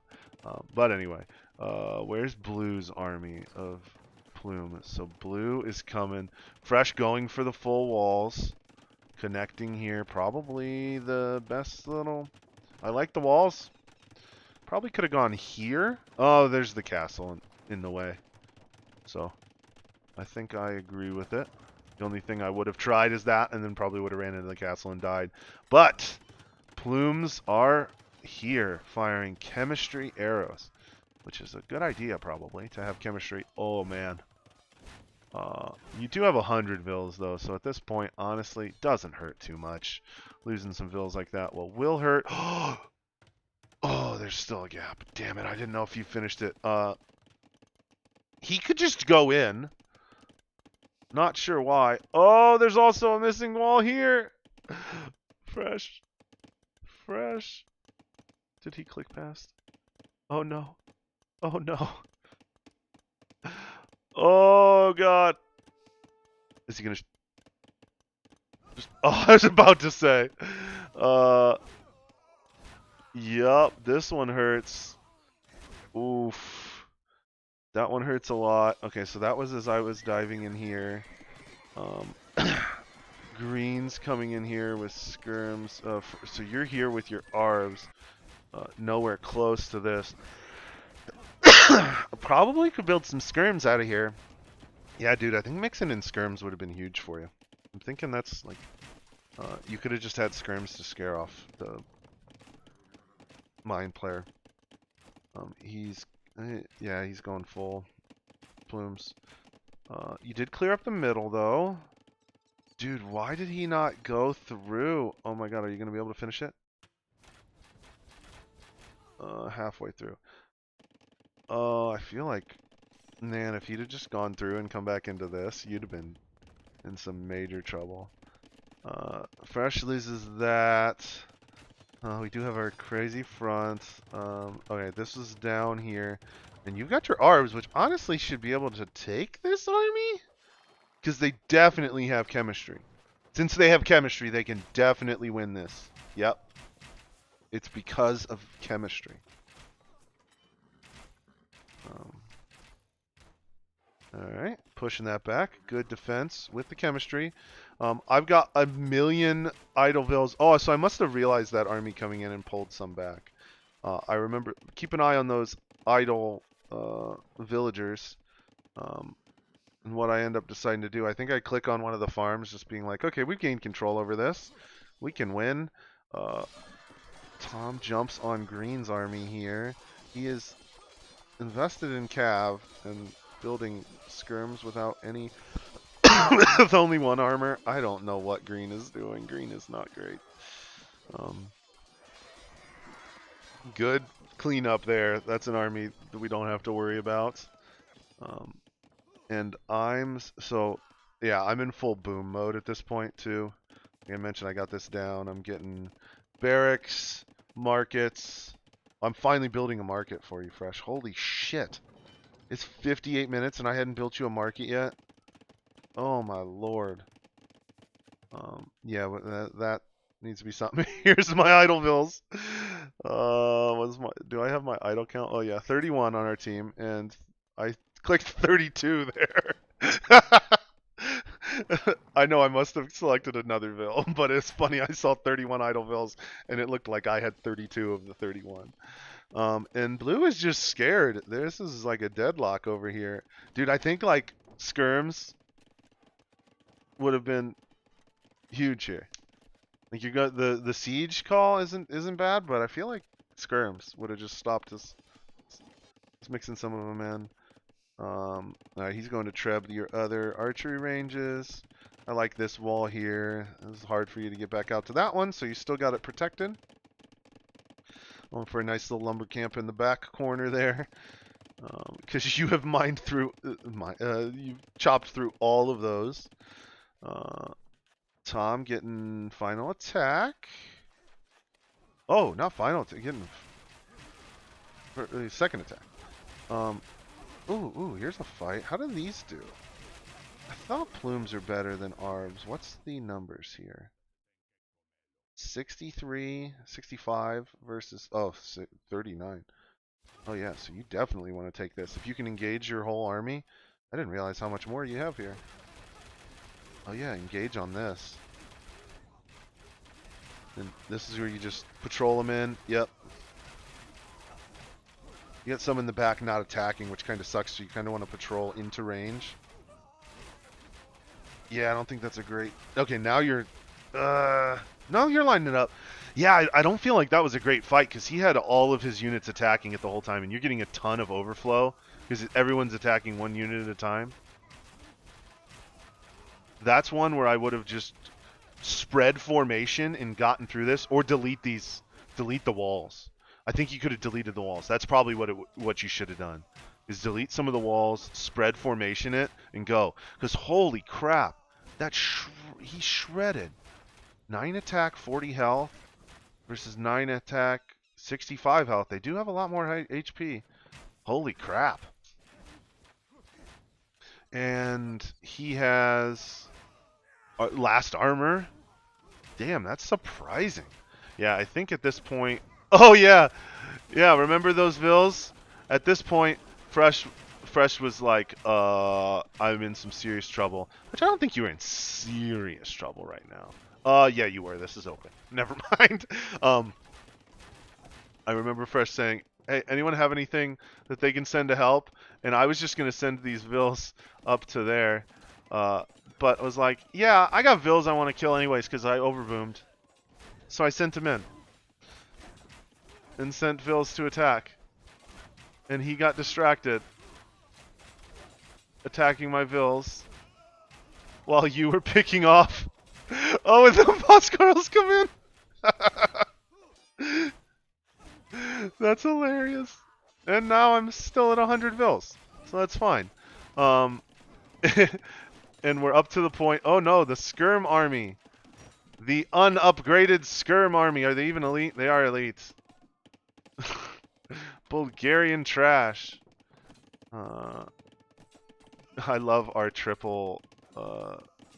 But anyway, where's Blue's army of Plume? So Blue is coming. Fresh going for the full walls. Connecting here. Probably the best little... I like the walls. Probably could have gone here. Oh, there's the castle in the way. So, I think I agree with it. The only thing I would have tried is that, and then probably would have ran into the castle and died. But, Plumes are here, firing chemistry arrows, which is a good idea, probably, to have chemistry. Oh, man. You do have 100 vills, though, so at this point, honestly, doesn't hurt too much. Losing some vills like that will hurt. Oh, there's still a gap. Damn it, I didn't know if you finished it. He could just go in. Not sure why. Oh, there's also a missing wall here. Fresh. Fresh. Did he click past? Oh, no. Oh, no. Oh, God. Is he gonna... Oh, I was about to say. Yup, this one hurts. Oof. That one hurts a lot. Okay, so that was as I was diving in here. Green's coming in here with skirms. So you're here with your arbs. Nowhere close to this. Probably could build some skirms out of here. Yeah, dude, I think mixing in skirms would have been huge for you. I'm thinking that's like... you could have just had skirms to scare off the mine player. Yeah, he's going full plumes. You did clear up the middle, though. Dude, why did he not go through? Oh my god, are you going to be able to finish it? Halfway through. Oh, I feel like, man, if he'd have just gone through and come back into this, you'd have been in some major trouble. Fresh loses that. We do have our crazy front. Okay, this is down here. And you've got your arbs, which honestly should be able to take this army. Because they definitely have chemistry. Since they have chemistry, they can definitely win this. Yep. It's because of chemistry. Alright, pushing that back. Good defense with the chemistry. I've got 1,000,000 idle vills. Oh, so I must have realized that army coming in and pulled some back. I remember, keep an eye on those idle villagers. And what I end up deciding to do, I think I click on one of the farms, just being like, okay, we've gained control over this. We can win. Tom jumps on Green's army here. He is invested in Cav and building skirms without any... with only one armor. I don't know what Green is doing. Green is not great. Good cleanup there. That's an army that we don't have to worry about. And so Yeah, I'm in full boom mode at this point too. Like I mentioned, I got this down. I'm getting barracks, markets. I'm finally building a market for you, Fresh. Holy shit. It's 58 minutes and I hadn't built you a market yet. Oh my lord. Yeah, that needs to be something. Here's my idle bills. Do I have my idle count? Oh yeah, 31 on our team, and I clicked 32 there. I know I must have selected another bill, but it's funny. I saw 31 idle bills, and it looked like I had 32 of the 31. And blue is just scared. This is like a deadlock over here, dude. I think like skirms would have been huge here. Like you got the siege call isn't bad, but I feel like skirms would have just stopped us. Let's mixing some of them in. All right, he's going to treb your other archery ranges. I like this wall here. It's hard for you to get back out to that one, so you still got it protected. Going for a nice little lumber camp in the back corner there, because you have mined through you've chopped through all of those. Tom getting final attack. Oh, not final. Getting second attack. Ooh, here's a fight. How do these do? I thought plumes are better than arbs. What's the numbers here? 63, 65 versus 39. Oh yeah, so you definitely want to take this. If you can engage your whole army. I didn't realize how much more you have here. Oh yeah, engage on this. And this is where you just patrol them in. Yep. You get some in the back not attacking, which kind of sucks, so you kind of want to patrol into range. Yeah, I don't think that's a great... Okay, now you're... No, you're lining it up. Yeah, I don't feel like that was a great fight, because he had all of his units attacking it the whole time, and you're getting a ton of overflow, because everyone's attacking one unit at a time. That's one where I would have just spread formation and gotten through this, or delete the walls. I think you could have deleted the walls. That's probably what you should have done. Is delete some of the walls, spread formation it, and go. Because holy crap, he shredded. 9 attack, 40 health versus 9 attack, 65 health. They do have a lot more HP. Holy crap. And he has last armor. Damn, that's surprising. Yeah, I think at this point... Oh, yeah. Yeah, remember those vills? At this point, Fresh was like, I'm in some serious trouble. Which I don't think you're in serious trouble right now. Yeah, you were. This is open. Never mind. I remember Fresh saying, hey, anyone have anything that they can send to help? And I was just going to send these vills up to there. But I was like, yeah, I got vills I want to kill anyways because I overboomed. So I sent him in. And sent vills to attack. And he got distracted. Attacking my vills. While you were picking off. Oh, and the boss girls come in. That's hilarious. And now I'm still at 100 vills. So that's fine. And we're up to the point. Oh no, the Skirm army. The unupgraded Skirm army. Are they even elite? They are elite. Bulgarian trash. I love our triple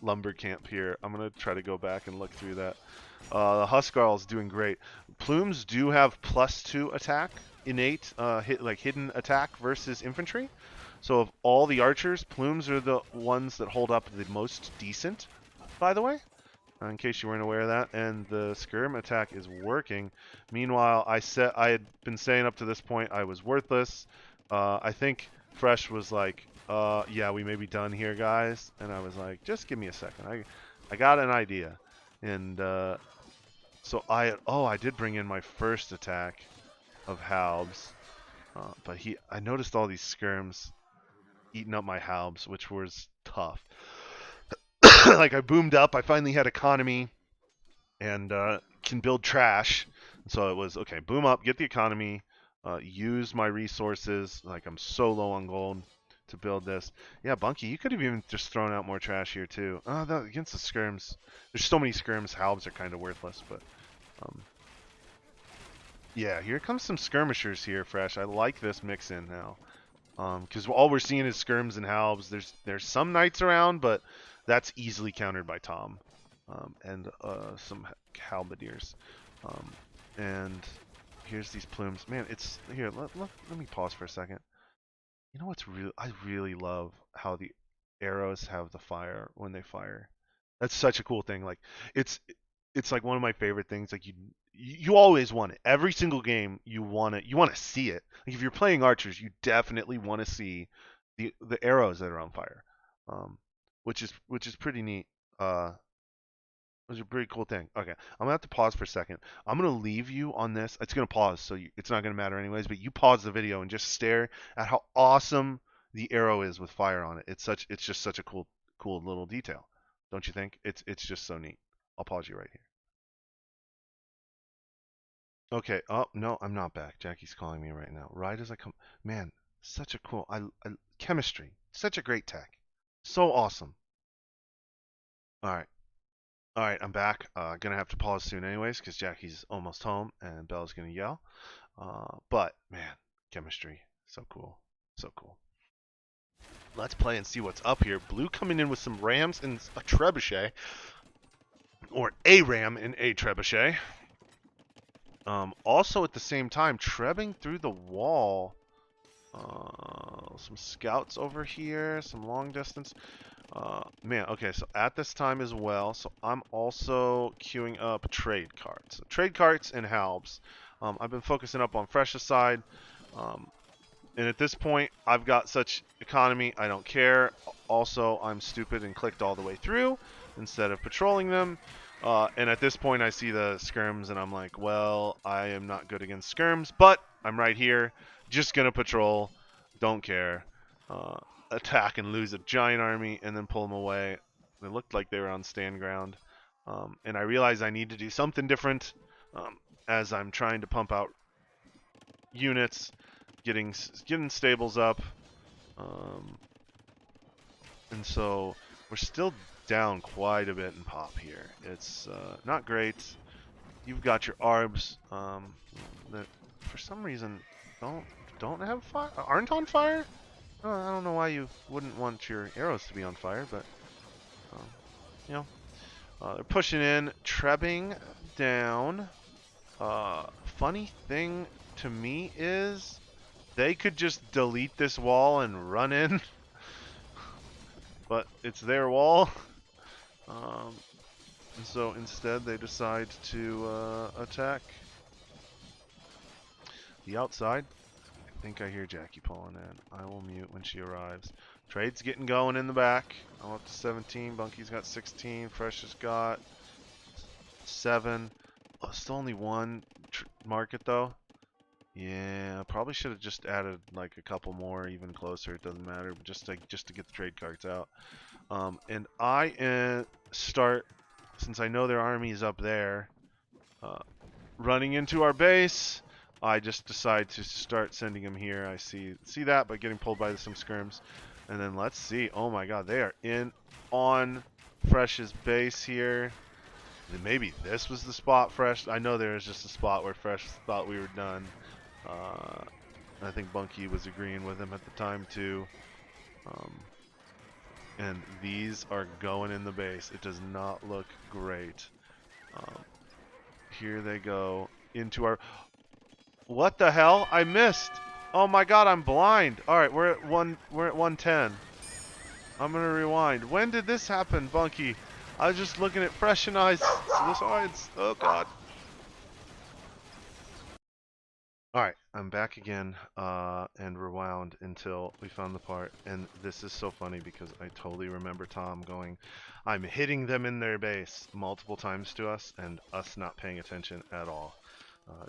lumber camp here. I'm going to try to go back and look through that. The Huskarl is doing great. Plumes do have +2 attack, innate, hidden attack versus infantry. So of all the archers, Plumes are the ones that hold up the most decent, by the way. In case you weren't aware of that. And the Skirm attack is working. Meanwhile, I had been saying up to this point I was worthless. I think Fresh was like, yeah, we may be done here, guys. And I was like, just give me a second. I got an idea. And so I did bring in my first attack of Halbs. But I noticed all these skirms eating up my Halbs, which was tough. Like I boomed up, I finally had economy and can build trash. So it was, okay, boom up, get the economy, use my resources. Like I'm so low on gold. to build this. Yeah, Bunky, you could have even just thrown out more trash here too. Against the skirms, there's so many skirms. Halbs are kind of worthless, but um, yeah, here comes some skirmishers here, fresh. I like this mix in now. Because all we're seeing is skirms and halbs. There's some knights around, but that's easily countered by Tom, and some halberdiers. And here's these plumes. Man, it's here. Let me pause for a second. You know what's real? I really love how the arrows have the fire when they fire. That's such a cool thing. Like it's it's like one of my favorite things. Like you always want it. Every single game you want it. You want to see it. Like if you're playing archers, you definitely want to see the arrows that are on fire, um, which is pretty neat. It was a pretty cool thing. Okay, I'm gonna have to pause for a second. I'm gonna leave you on this. It's gonna pause, so it's not gonna matter anyways. But you pause the video and just stare at how awesome the arrow is with fire on it. It's just such a cool little detail, don't you think? It's just so neat. I'll pause you right here. Okay. Oh no, I'm not back. Jackie's calling me right now. Right as I come, man, such a cool. Chemistry, such a great tech, so awesome. All right. All right, I'm back. Gonna have to pause soon, anyways, because Jackie's almost home and Bella's gonna yell. But man, chemistry, so cool, so cool. Let's play and see what's up here. Blue coming in with some rams and a trebuchet, or a ram and a trebuchet. Also at the same time, trebbing through the wall. Some scouts over here, some long distance. Man, okay, so at this time as well, so I'm also queuing up trade carts. So trade carts and halbs. I've been focusing up on Fresh's side. Um, and at this point, I've got such economy, I don't care. Also, I'm stupid and clicked all the way through instead of patrolling them. And at this point, I see the skirms, and I'm like, well, I am not good against skirms, but I'm right here, just gonna patrol, don't care. Uh, Attack and lose a giant army, and then pull them away. It looked like they were on stand ground. And I realized I need to do something different as I'm trying to pump out units, getting stables up, um, and so we're still down quite a bit in pop here. It's not great. You've got your arbs that for some reason don't have fire, aren't on fire. I don't know why you wouldn't want your arrows to be on fire, but um, you know, they're pushing in, trebbing down. Funny thing to me is they could just delete this wall and run in, but it's their wall. Um, and so instead they decide to attack the outside. I think I hear Jackie pulling in. I will mute when she arrives. Trade's getting going in the back. I'm up to 17. Bunky's got 16. Fresh has got 7. Oh, still only one market though. Yeah, probably should have just added like a couple more, even closer. It doesn't matter, just to get the trade cards out. And I start, since I know their army is up there, uh, running into our base. I just decide to start sending them here. I see that, but getting pulled by some skirms. And then let's see. Oh my God, they are in on Fresh's base here. And maybe this was the spot Fresh. I know there was just a spot where Fresh thought we were done. I think Bunky was agreeing with him at the time too. And these are going in the base. It does not look great. Here they go into our... What the hell? I missed. Oh my God, I'm blind. All right, we're at 110. I'm gonna rewind. When did this happen, Bunky? I was just looking at Fresh and Eyes. Oh God. Alright, I'm back again, and rewound until we found the part, and this is so funny because I totally remember Tom going, I'm hitting them in their base multiple times to us, and us not paying attention at all.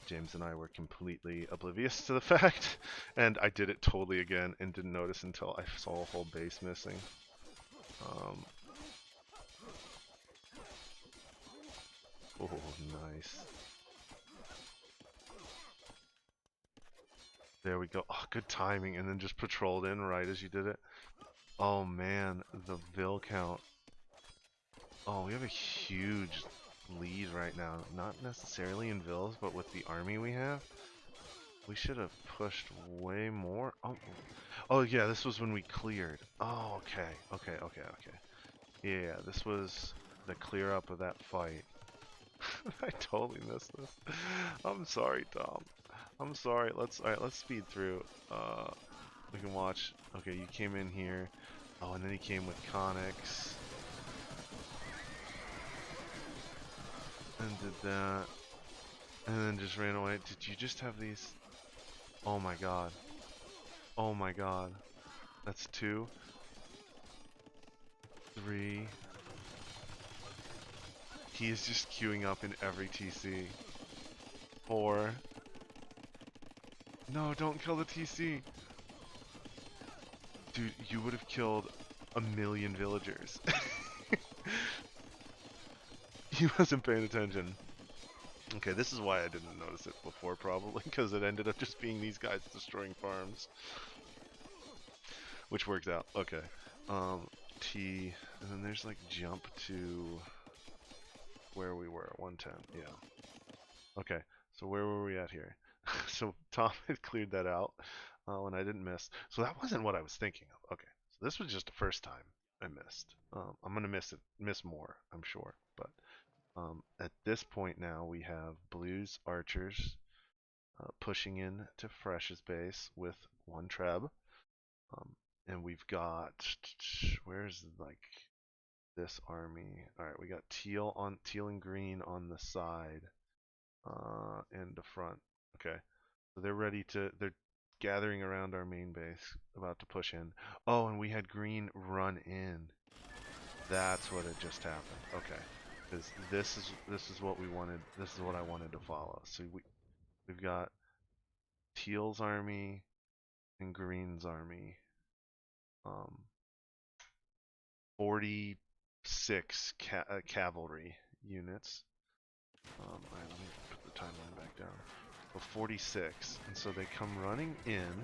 James and I were completely oblivious to the fact, and I did it totally again and didn't notice until I saw a whole base missing. Oh, nice. There we go. Oh, good timing. And then just patrolled in right as you did it. Oh man, the Vil count. Oh, we have a huge lead right now. Not necessarily in Vils, but with the army we have. We should have pushed way more. Oh, oh yeah, this was when we cleared. Oh, okay, okay, okay, okay. Yeah, this was the clear up of that fight. I totally missed this. I'm sorry, Tom. I'm sorry. Alright, let's speed through. We can watch. Okay, you came in here. Oh, and then he came with Conics and did that, and then just ran away. Did you just have these? Oh my god. Oh my god. That's two, three. He is just queuing up in every TC. Four. No, don't kill the TC. Dude, you would have killed a million villagers. He wasn't paying attention. Okay, this is why I didn't notice it before, probably, because it ended up just being these guys destroying farms. Which worked out. Okay. T, and then there's like jump to where we were, 110, yeah. Okay, so where were we at here? So Tom had cleared that out when I didn't miss. So that wasn't what I was thinking of. Okay, so this was just the first time I missed. I'm gonna miss more, I'm sure. But at this point now, we have Blues Archers pushing in to Fresh's base with one Treb. Um, and we've got, where's like this army? All right, we got teal and green on the side and the front. Okay, so they're gathering around our main base, about to push in. Oh, and we had green run in. That's what had just happened. Okay, because this is what we wanted. This is what I wanted to follow. So we've got teal's army and green's army. Um, 46 cavalry units. Alright, let me put the timeline back down. So 46, and so they come running in,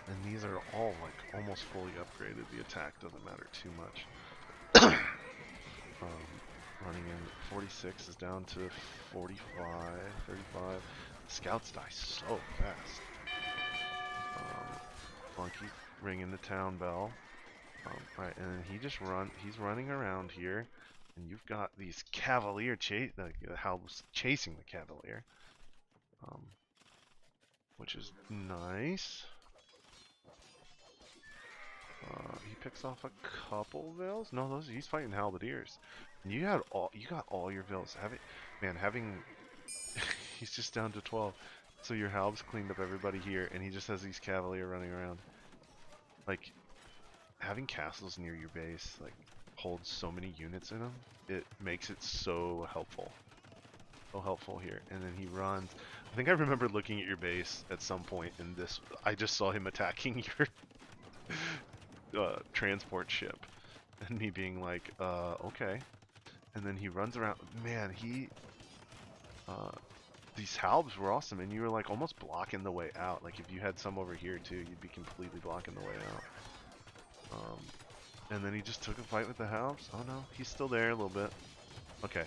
and these are all like almost fully upgraded. The attack doesn't matter too much. Running in, 46 is down to 45, 35. Scouts die so fast. Flunky ringing the town bell. Right, and then he's running around here, and you've got these cavalier chasing the cavalier, um, which is nice. He picks off a couple vills. No, he's fighting halberdiers. And you got all your vills. Having he's just down to 12. So your halb's cleaned up everybody here, and he just has these cavalier running around. Like, having castles near your base, like, holds so many units in them, it makes it so helpful. So helpful here. And then he runs. I think I remember looking at your base at some point in this. I just saw him attacking your transport ship, and me being like, okay. And then he runs around. Man, uh, these halbs were awesome, and you were like almost blocking the way out. Like if you had some over here too, you'd be completely blocking the way out. And then he just took a fight with the halbs. Oh no, he's still there a little bit. Okay.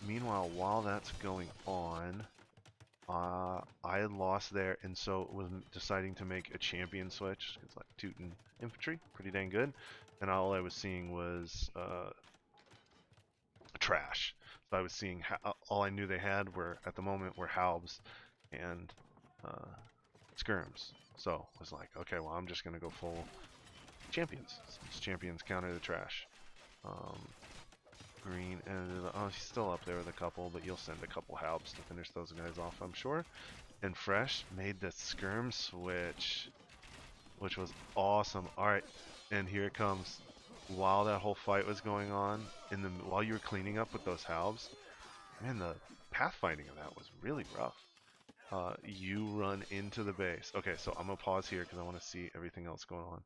Meanwhile, while that's going on, I had lost there, and so was deciding to make a champion switch. It's like Teuton infantry, pretty dang good. And all I was seeing was trash. So I was seeing all I knew they had were at the moment were halbs and skirms. So I was like, okay, well I'm just gonna go full champions. Since champions counter the trash. Green and oh, he's still up there with a couple, but you'll send a couple halbs to finish those guys off, I'm sure. And Fresh made the skirm switch, which was awesome. All right, and here it comes. While that whole fight was going on, while you were cleaning up with those halves, man, the pathfinding of that was really rough. You run into the base. Okay, so I'm gonna pause here because I want to see everything else going on.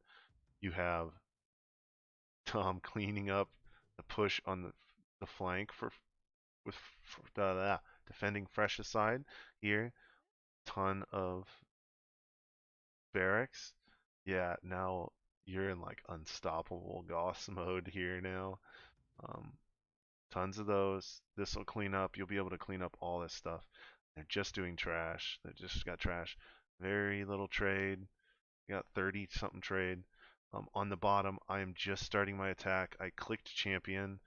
You have Tom cleaning up the push on the flank defending Fresh's side here. ton of barracks. Yeah, now you're in like unstoppable Gauss mode here now. Um, Tons of those. This will clean up. You'll be able to clean up all this stuff. They're just doing trash. They just got trash. Very little trade. Got 30 something trade. On the bottom, I am just starting my attack. I clicked champion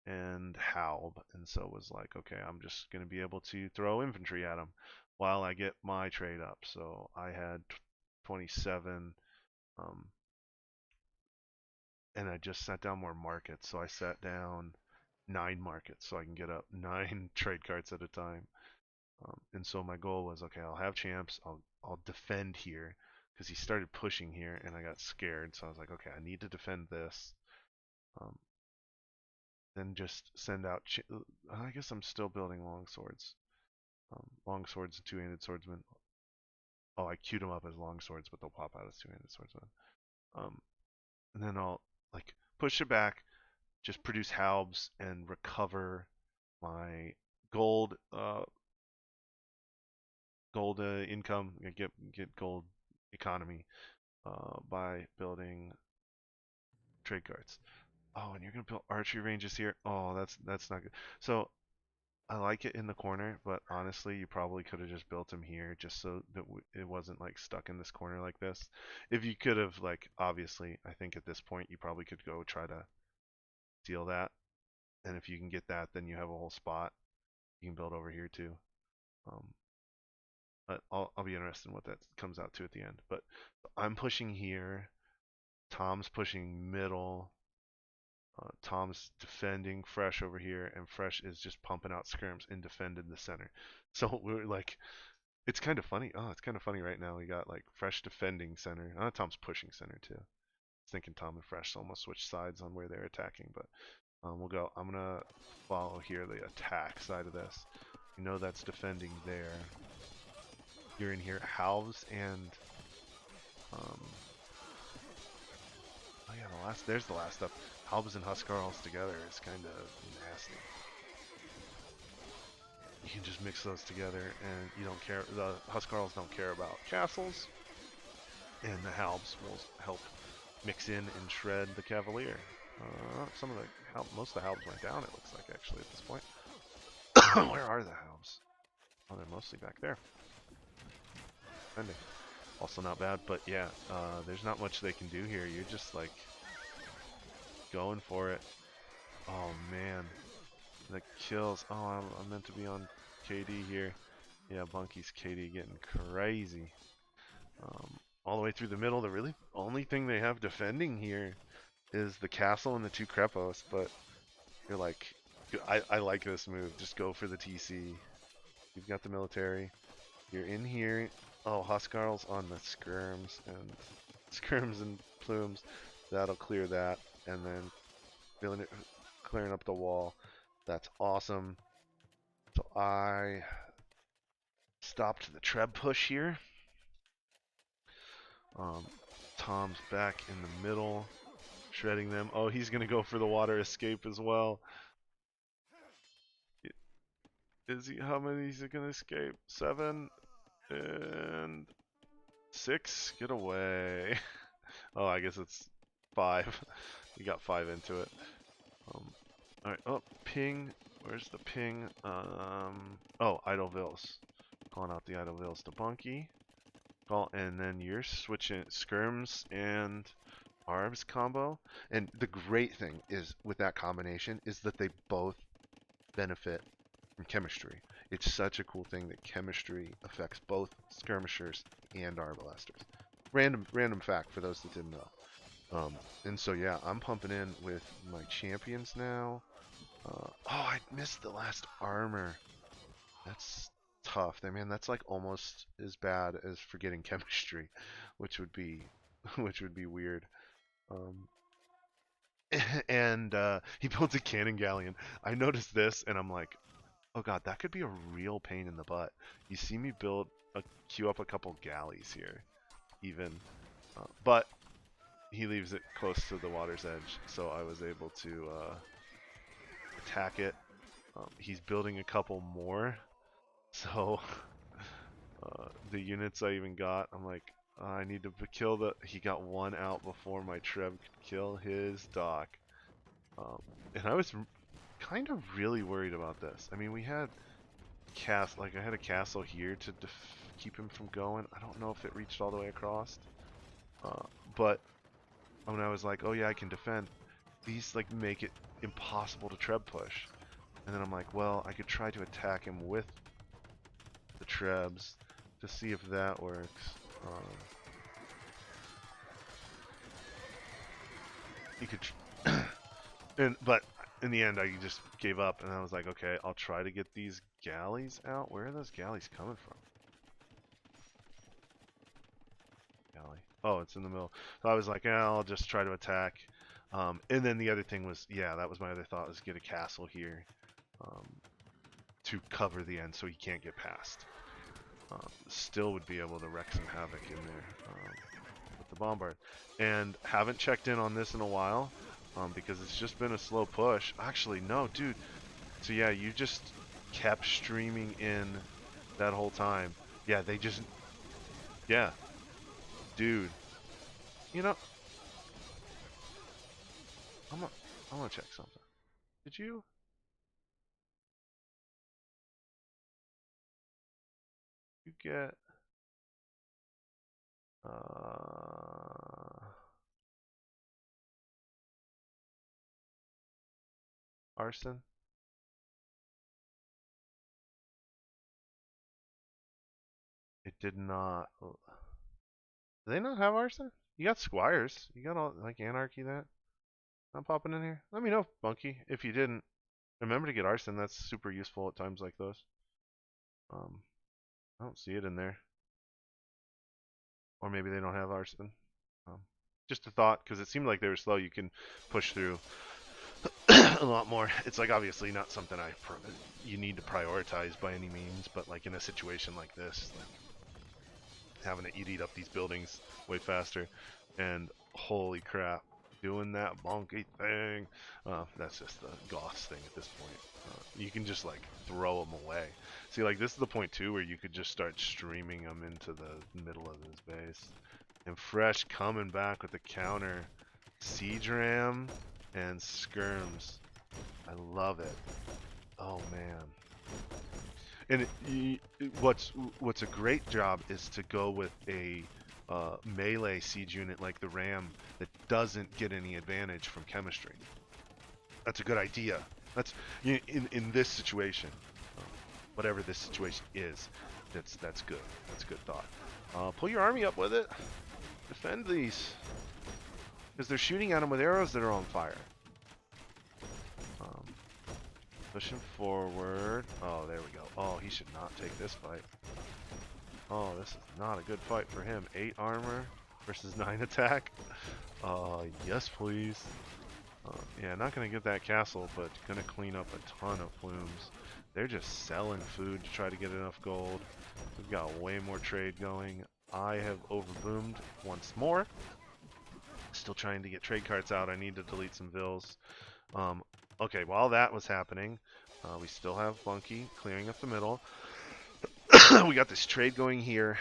and Halb, and so was like, okay, I'm just going to be able to throw infantry at him while I get my trade up. So I had 27, um, and I just sat down more markets. So I sat down 9 markets so I can get up 9 trade cards at a time. And so my goal was, okay, I'll have champs. I'll defend here because he started pushing here, and I got scared. So I was like, okay, I need to defend this. Um, then just send out. I guess I'm still building long swords. Long swords and two-handed swordsmen. Oh, I queued them up as long swords, but they'll pop out as two-handed swordsmen. Um, and then I'll like push it back, just produce halbs and recover my gold income. Get gold economy by building trade cards. Oh, and you're gonna build archery ranges here. Oh, that's not good. So I like it in the corner, but honestly, you probably could have just built him here, just so that it wasn't like stuck in this corner like this. If you could have, like, obviously, I think at this point you probably could go try to steal that, and if you can get that, then you have a whole spot. You can build over here too. Um, but I'll be interested in what that comes out to at the end. But I'm pushing here. Tom's pushing middle. Tom's defending Fresh over here, and Fresh is just pumping out skirms and defending the center. So we're like, it's kind of funny. Oh, it's kind of funny right now. We got like Fresh defending center. Tom's pushing center too. I was thinking Tom and Fresh almost switch sides on where they're attacking, but we'll go. I'm gonna follow here the attack side of this. You know that's defending there. You're in here, Halves and oh yeah, there's the last stuff. Halves and Huskarls together is kind of nasty. You can just mix those together, and you don't care. The Huskarls don't care about castles, and the Halbs will help mix in and shred the Cavalier. Most of the Halbs went down. It looks like actually at this point. Where are the Halbs? Oh, they're mostly back there. Defending. Also not bad, but yeah, there's not much they can do here. You're just like going for it. Oh man, the kills. Oh, I'm meant to be on KD here. Yeah, Bunky's KD getting crazy. All the way through the middle. The really only thing they have defending here is the castle and the 2 Krepos, but you're like, I like this move. Just go for the TC. You've got the military. You're in here. Oh, Huskarls on the skirms and plumes. That'll clear that, and then clearing up the wall. That's awesome. So I stopped the Treb push here. Tom's back in the middle, shredding them. Oh, he's gonna go for the water escape as well. Is he? How many is he gonna escape? 7 and 6. Get away. Oh, I guess it's 5. We got 5 into it. All right. Oh, ping. Where's the ping? Oh, Idlevilles. Calling out the Idlevilles to Bunky. And then you're switching skirms and Arbs combo. And the great thing is with that combination is that they both benefit from chemistry. It's such a cool thing that chemistry affects both skirmishers and arbalesters. Random fact for those that didn't know. And so yeah, I'm pumping in with my champions now. Oh, I missed the last armor. That's tough. I mean, that's like almost as bad as forgetting chemistry, which would be weird. Um, and he builds a cannon galleon. I noticed this, and I'm like, oh god, that could be a real pain in the butt. You see me queue up a couple galleys here, even, but he leaves it close to the water's edge, so I was able to attack it. He's building a couple more, so the units I even got. I'm like, I need to kill the. He got one out before my Treb could kill his dock, and I was kind of really worried about this. I mean, we had I had a castle here to keep him from going. I don't know if it reached all the way across, but when I was like, oh yeah, I can defend. These like make it impossible to Treb push. And then I'm like, well, I could try to attack him with the Trebs to see if that works. You could, but in the end, I just gave up, and I was like, okay, I'll try to get these galleys out. Where are those galleys coming from? Galley. Oh, it's in the middle. So I was like, yeah, I'll just try to attack. And then the other thing was, yeah, that was my other thought, was get a castle here to cover the end so he can't get past. Still would be able to wreak some havoc in there with the bombard. And haven't checked in on this in a while because it's just been a slow push. Actually, no, dude. So yeah, you just kept streaming in that whole time. Yeah, they just, yeah, dude. You know, I'm gonna, I'm gonna check something. Did you get uh arson? It did not. Do they not have arson? You got squires. You got all like anarchy that. Not popping in here. Let me know, Bunky, if you didn't. Remember to get arson. That's super useful at times like those. Um, I don't see it in there. Or maybe they don't have arson. Um, just a thought, because it seemed like they were slow. You can push through a lot more. It's like obviously not something you need to prioritize by any means, but like in a situation like this, like having to eat up these buildings way faster, and holy crap, doing that bonky thing. That's just the Goths thing at this point. You can just like throw them away. See, like this is the point too where you could just start streaming them into the middle of his base. And Fresh coming back with the counter, siege ram and skirms. I love it. Oh man. And what's a great job is to go with a melee siege unit like the Ram that doesn't get any advantage from chemistry. That's a good idea. That's in this situation, whatever this situation is. That's good. That's a good thought. Pull your army up with it. Defend these, because they're shooting at them with arrows that are on fire. Pushing forward. Oh, there we go. Oh, he should not take this fight. Oh, this is not a good fight for him. 8 armor versus 9 attack. Yes, please. Yeah, not going to get that castle, but going to clean up a ton of plumes. They're just selling food to try to get enough gold. We've got way more trade going. I have overboomed once more. Still trying to get trade carts out. I need to delete some vills. Okay, while that was happening, we still have Bunky clearing up the middle. We got this trade going here,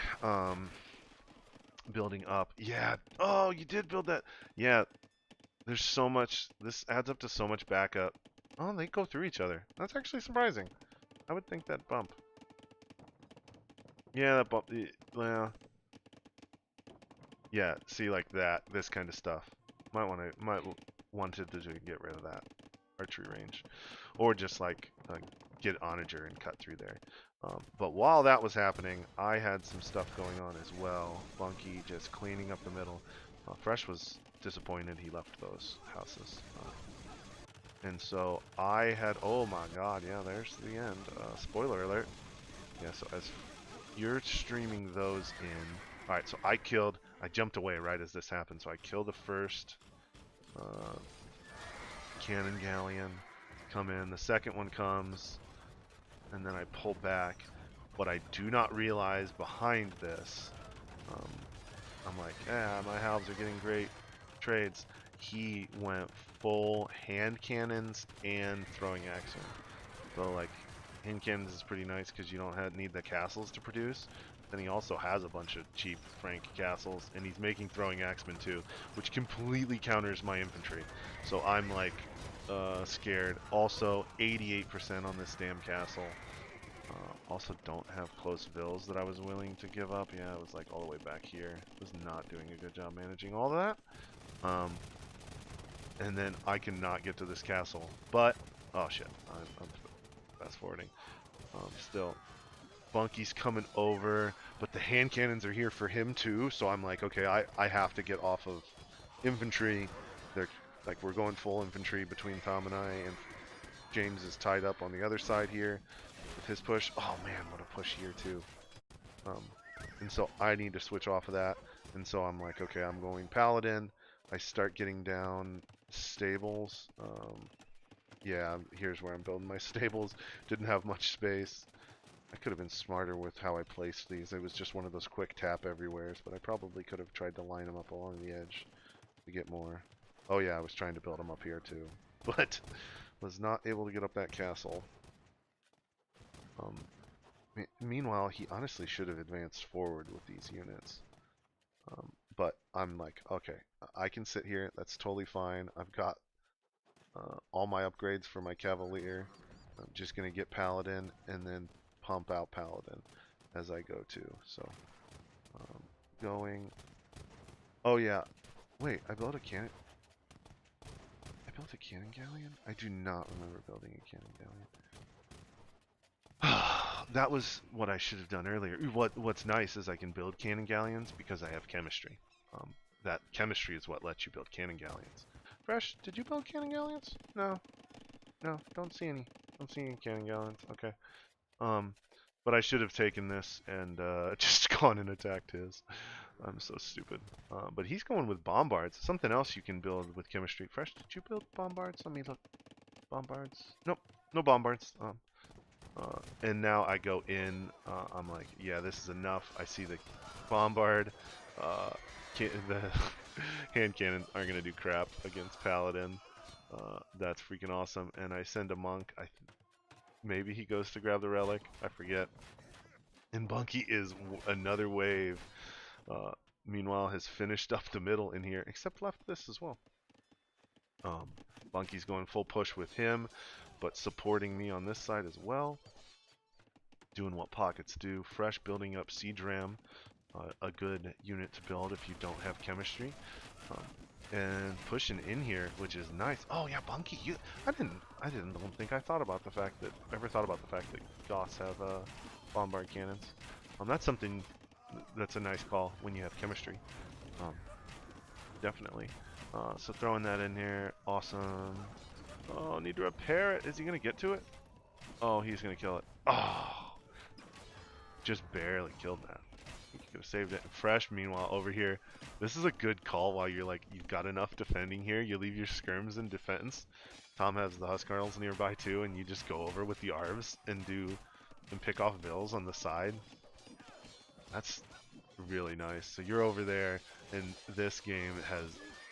building up. Yeah. Oh, you did build that. Yeah. There's so much. This adds up to so much backup. Oh, they go through each other. That's actually surprising. I would think that bump. Yeah, that bump. Well, yeah. See, like that. This kind of stuff. Might wanted to get rid of that archery range, or just like get onager and cut through there. But while that was happening, I had some stuff going on as well. Bunky just cleaning up the middle. Fresh was disappointed he left those houses. And so I had, oh my god, yeah, there's the end. Spoiler alert. Yeah, so as you're streaming those in. Alright, so I jumped away right as this happened. So I killed the first cannon galleon, come in. The second one comes, and then I pull back. What I do not realize behind this, I'm like, yeah, my halves are getting great trades. He went full hand cannons and throwing action. So like, hand cannons is pretty nice because you don't need the castles to produce. and he also has a bunch of cheap Frank castles, and he's making throwing axemen too, which completely counters my infantry. So I'm like scared. Also, 88% on this damn castle. Also don't have close vills that I was willing to give up. Yeah, it was like all the way back here. Was not doing a good job managing all that. And then I cannot get to this castle. But, oh shit, I'm fast forwarding. Still, Bunky's coming over, but the hand cannons are here for him too. So I'm like, okay, I have to get off of infantry. They're like, we're going full infantry between Tom and I, and James is tied up on the other side here with his push. Oh man, what a push here too. And so I need to switch off of that. And so I'm like, okay, I'm going Paladin. I start getting down stables. Yeah, here's where I'm building my stables. Didn't have much space. I could have been smarter with how I placed these. It was just one of those quick tap everywheres, but I probably could have tried to line them up along the edge to get more. Oh yeah, I was trying to build them up here too, but was not able to get up that castle. Meanwhile, he honestly should have advanced forward with these units. But I'm like, okay, I can sit here. That's totally fine. I've got all my upgrades for my Cavalier. I'm just going to get Paladin and then pump out Paladin as I go too. So, going. Oh yeah. Wait, I built a cannon. I built a cannon galleon? I do not remember building a cannon galleon. That was what I should have done earlier. What's nice is I can build cannon galleons because I have chemistry. That chemistry is what lets you build cannon galleons. Fresh, did you build cannon galleons? No. No, don't see any. Don't see any cannon galleons. Okay. But I should have taken this and just gone and attacked his. I'm so stupid. But he's going with bombards. Something else you can build with chemistry. Fresh, did you build bombards? Let me look. Bombards? Nope. No bombards. And now I go in. I'm like, yeah, this is enough. I see the bombard. The hand cannon aren't gonna do crap against Paladin. That's freaking awesome. And I send a monk. Maybe he goes to grab the relic. I forget. And Bunky is another wave. Meanwhile, has finished up the middle in here, except left this as well. Bunky's going full push with him, but supporting me on this side as well. Doing what pockets do. Fresh building up Siege Ram. A good unit to build if you don't have chemistry. And pushing in here, which is nice. Oh yeah, Bunky, I don't think I thought about the fact that Goths have bombard cannons. That's something that's a nice call when you have chemistry. Definitely. So throwing that in here, awesome. Oh, need to repair it. Is he gonna get to it? Oh, he's gonna kill it. Oh, just barely killed that. He could have saved it. Fresh, meanwhile, over here. This is a good call while you're like, you've got enough defending here. You leave your skirms in defense. Tom has the Huskarls nearby too, and you just go over with the Arvs and pick off vills on the side. That's really nice. So you're over there, and this game has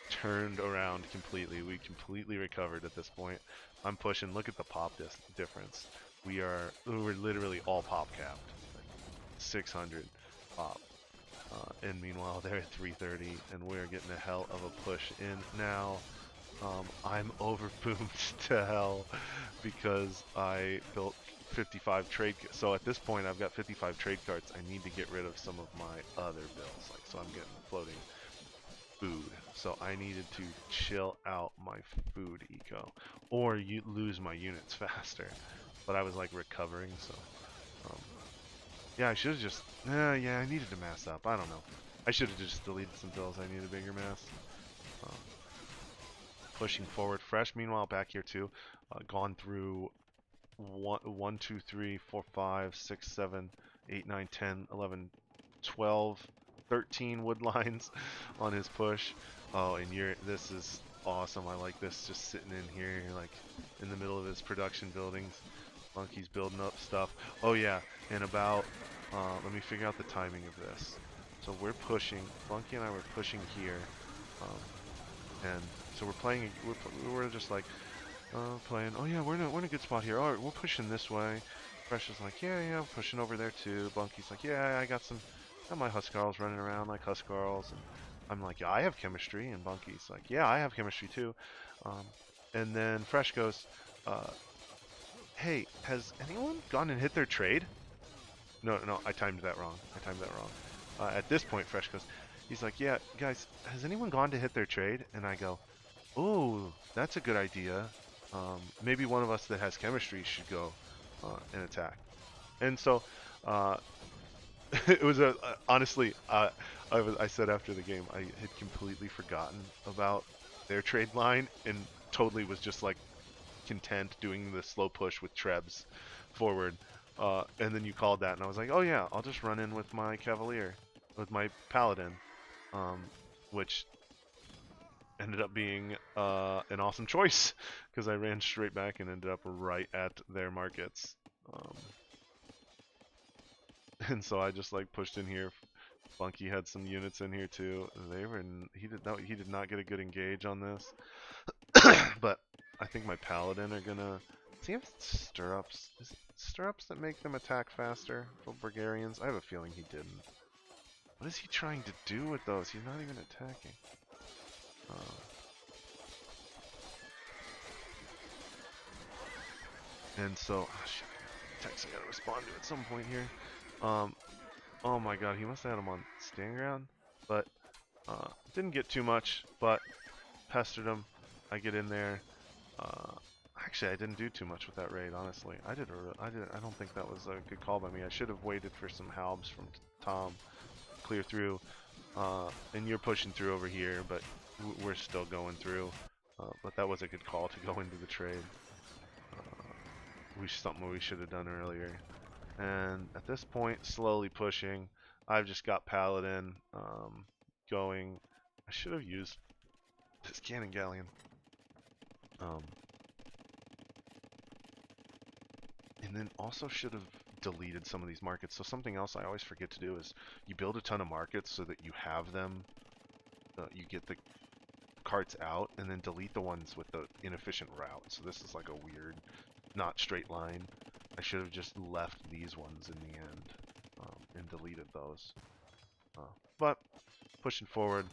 turned around completely. We completely recovered at this point. I'm pushing. Look at the pop difference. We're literally all pop capped. 600 pop. And meanwhile, they're at 330, and we're getting a hell of a push in now. I'm overboomed to hell because I built 55 trade. So at this point, I've got 55 trade carts. I need to get rid of some of my other bills. Like, so I'm getting floating food. So I needed to chill out my food eco, or you lose my units faster. But I was like recovering, so. Yeah, I should have just. Yeah, I needed to mass up. I don't know. I should have just deleted some bills. I need a bigger mass. Pushing forward. Fresh, meanwhile, back here too. Gone through 1, 2, 3, 4, 5, 6, 7, 8, 9, 10, 11, 12, 13 wood lines on his push. Oh, and this is awesome. I like this just sitting in here, like in the middle of his production buildings. Monkey's building up stuff. Oh yeah, and about, let me figure out the timing of this. So we're pushing, Bunky and I were pushing here, and so we're playing, we're just like, playing, oh yeah, we're in a good spot here. Alright, we're pushing this way. Fresh is like, yeah, we're pushing over there too. Bunky's like, yeah, I got some got my Huskarls running around like Huskarls, and I'm like, yeah, I have chemistry, and Bunky's like, yeah, I have chemistry too. Um, and then Fresh goes, uh, hey, has anyone gone and hit their trade? No, no, I timed that wrong. I timed that wrong. At this point, Fresh goes, he's like, yeah, guys, has anyone gone to hit their trade? And I go, oh, that's a good idea. Maybe one of us that has chemistry should go and attack. And so uh, it was a honestly, I said after the game I had completely forgotten about their trade line and totally was just like content doing the slow push with Trebs forward. And then you called that, and I was like, oh yeah, I'll just run in with my Cavalier, with my Paladin, um, which ended up being an awesome choice because I ran straight back and ended up right at their markets. Um, and so I just like pushed in here. Funky had some units in here too. They were in, he did not get a good engage on this. But I think my Paladin are gonna. Does he have stirrups? Is it stirrups that make them attack faster for Bulgarians? I have a feeling he didn't. What is he trying to do with those? He's not even attacking. Uh, and so, oh shit, text I gotta respond to at some point here. Um, oh my god, he must have had him on stand ground, but didn't get too much, but pestered him. I get in there. Uh, Actually, I didn't do too much with that raid, honestly. I don't think that was a good call by me. I should have waited for some halbs from Tom, clear through, and you're pushing through over here, but we're still going through. But that was a good call to go into the trade. Something we should have done earlier. And at this point, slowly pushing. I've just got Paladin going. I should have used this Cannon Galleon. Um, And then also should have deleted some of these markets. So something else I always forget to do is you build a ton of markets so that you have them, you get the carts out, and then delete the ones with the inefficient route. So this is like a weird, not straight line. I should have just left these ones in the end and deleted those. But pushing forward,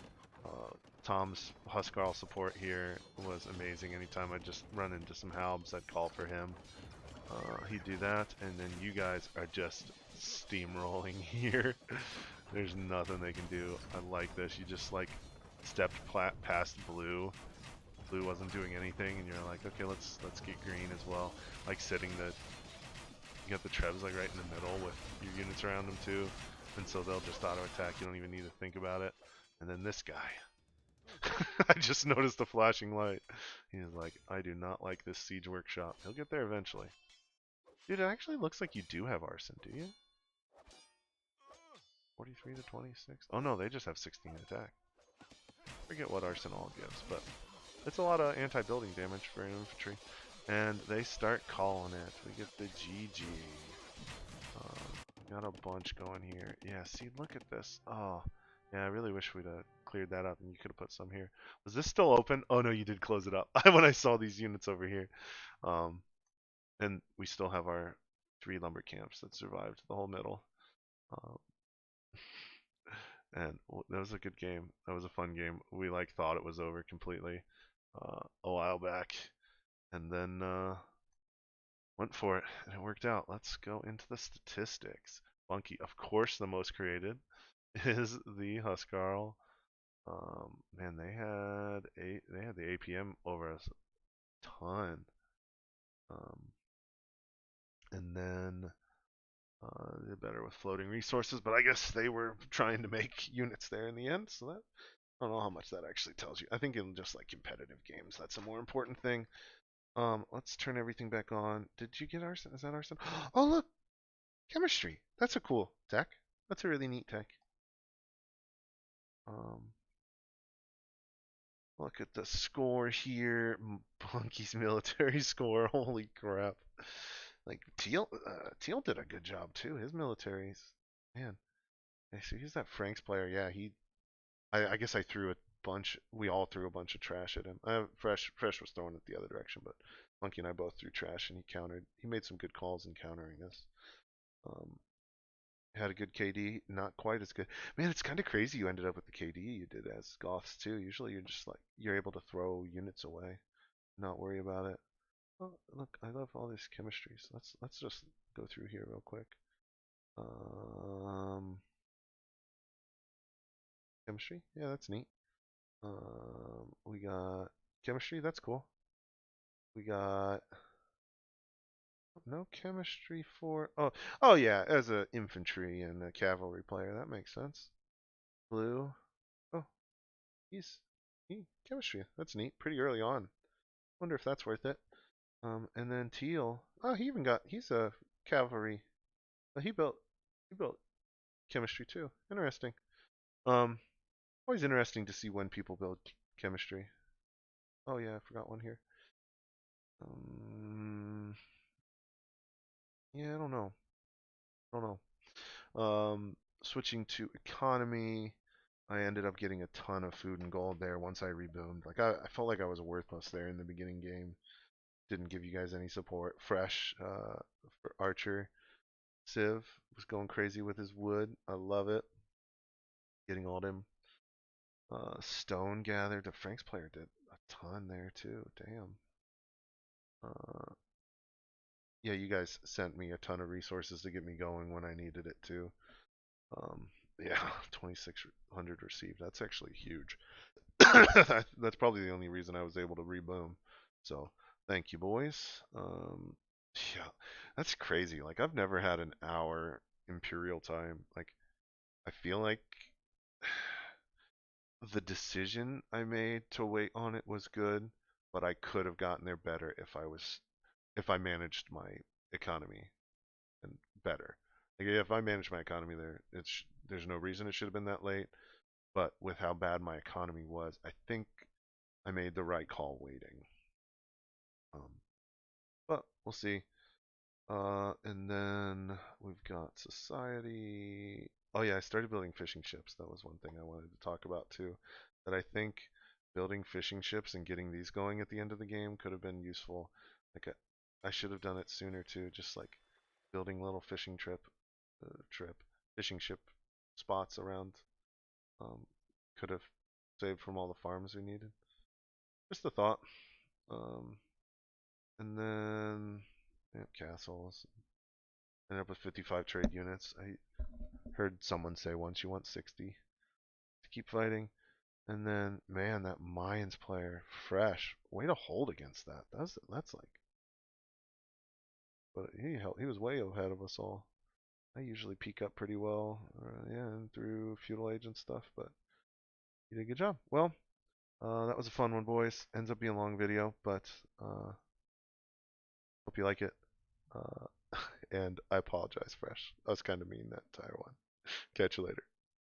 Tom's Huskarl support here was amazing. Anytime I just run into some halbs, I'd call for him. He'd do that, and then you guys are just steamrolling here. There's nothing they can do. I like this. You just like stepped past blue. Blue wasn't doing anything, and you're like, okay, let's get green as well. Like sitting the, you got the Trebs like right in the middle with your units around them too, and so they'll just auto attack. You don't even need to think about it. And then this guy. I just noticed the flashing light. He's like, I do not like this siege workshop. He'll get there eventually. Dude, it actually looks like you do have arson, do you? 43 to 26? Oh no, they just have 16 attack. Forget what arson all gives, but it's a lot of anti-building damage for an infantry. And they start calling it. We get the GG. Got a bunch going here. Yeah, see, look at this. Oh, yeah, I really wish we'd cleared that up and you could have put some here. Was this still open? Oh no, you did close it up when I saw these units over here. Um, and we still have our 3 lumber camps that survived the whole middle. Um, and that was a good game. That was a fun game. We like thought it was over completely a while back, and then went for it, and it worked out. Let's go into the statistics. Bunky, of course, the most created is the Huskarl. Man, they had the APM over us a ton. Um, and then they're better with floating resources, but I guess they were trying to make units there in the end, so that I don't know how much that actually tells you. I think in just like competitive games, that's a more important thing. Let's turn everything back on. Did you get arson? Is that arson? Oh look, chemistry. That's a cool tech. That's a really neat tech. Um, Look at the score here. Bunky's military score. Holy crap! Like Teal did a good job too. His military's man. Hey, so he's that Franks player. Yeah, I guess I threw a bunch. We all threw a bunch of trash at him. Fresh was throwing it the other direction, but Monkey and I both threw trash, and he countered. He made some good calls in countering us. Um, had a good KD, not quite as good. Man, it's kind of crazy you ended up with the KD you did as Goths too. Usually you're just like you're able to throw units away, not worry about it. Oh, look, I love all these chemistries. Let's just go through here real quick. Um, chemistry, yeah, that's neat. We got chemistry, that's cool. We got no chemistry for oh yeah, as a infantry and a cavalry player, that makes sense. Blue, oh he's he chemistry, that's neat. Pretty early on. Wonder if that's worth it. And then teal, oh he's a cavalry. He built chemistry too. Interesting. Um, Always interesting to see when people build chemistry. Oh yeah, I forgot one here. Um, yeah, I don't know. I don't know. Switching to economy, I ended up getting a ton of food and gold there once I reboomed. Like I felt like I was worthless there in the beginning game. Didn't give you guys any support. Fresh for Archer. Civ was going crazy with his wood. I love it. Getting all them stone gathered. The Frank's player did a ton there too. Damn. Uh, yeah, you guys sent me a ton of resources to get me going when I needed it too. Um, yeah, 2,600 received. That's actually huge. That's probably the only reason I was able to reboom. So thank you, boys. Yeah, that's crazy. Like I've never had an hour Imperial time. Like I feel like the decision I made to wait on it was good, but I could have gotten there better if I managed my economy and better. Like if I managed my economy there, there's no reason it should have been that late. But with how bad my economy was, I think I made the right call waiting. Um, but we'll see. And then we've got society. Oh yeah, I started building fishing ships. That was one thing I wanted to talk about too. That I think building fishing ships and getting these going at the end of the game could have been useful. Like I should have done it sooner too. Just like building little trip fishing ship spots around. Um, could have saved from all the farms we needed. Just a thought. Um, and then yeah, castles. Ended up with 55 trade units. I heard someone say once you want 60 to keep fighting. And then, man, that Mayans player, fresh. Way to hold against that. That's like, but he was way ahead of us all. I usually peek up pretty well, yeah, and through feudal age and stuff. But you did a good job. Well, that was a fun one, boys. Ends up being a long video, but hope you like it. And I apologize, Fresh. I was kind of mean that entire one. Catch you later.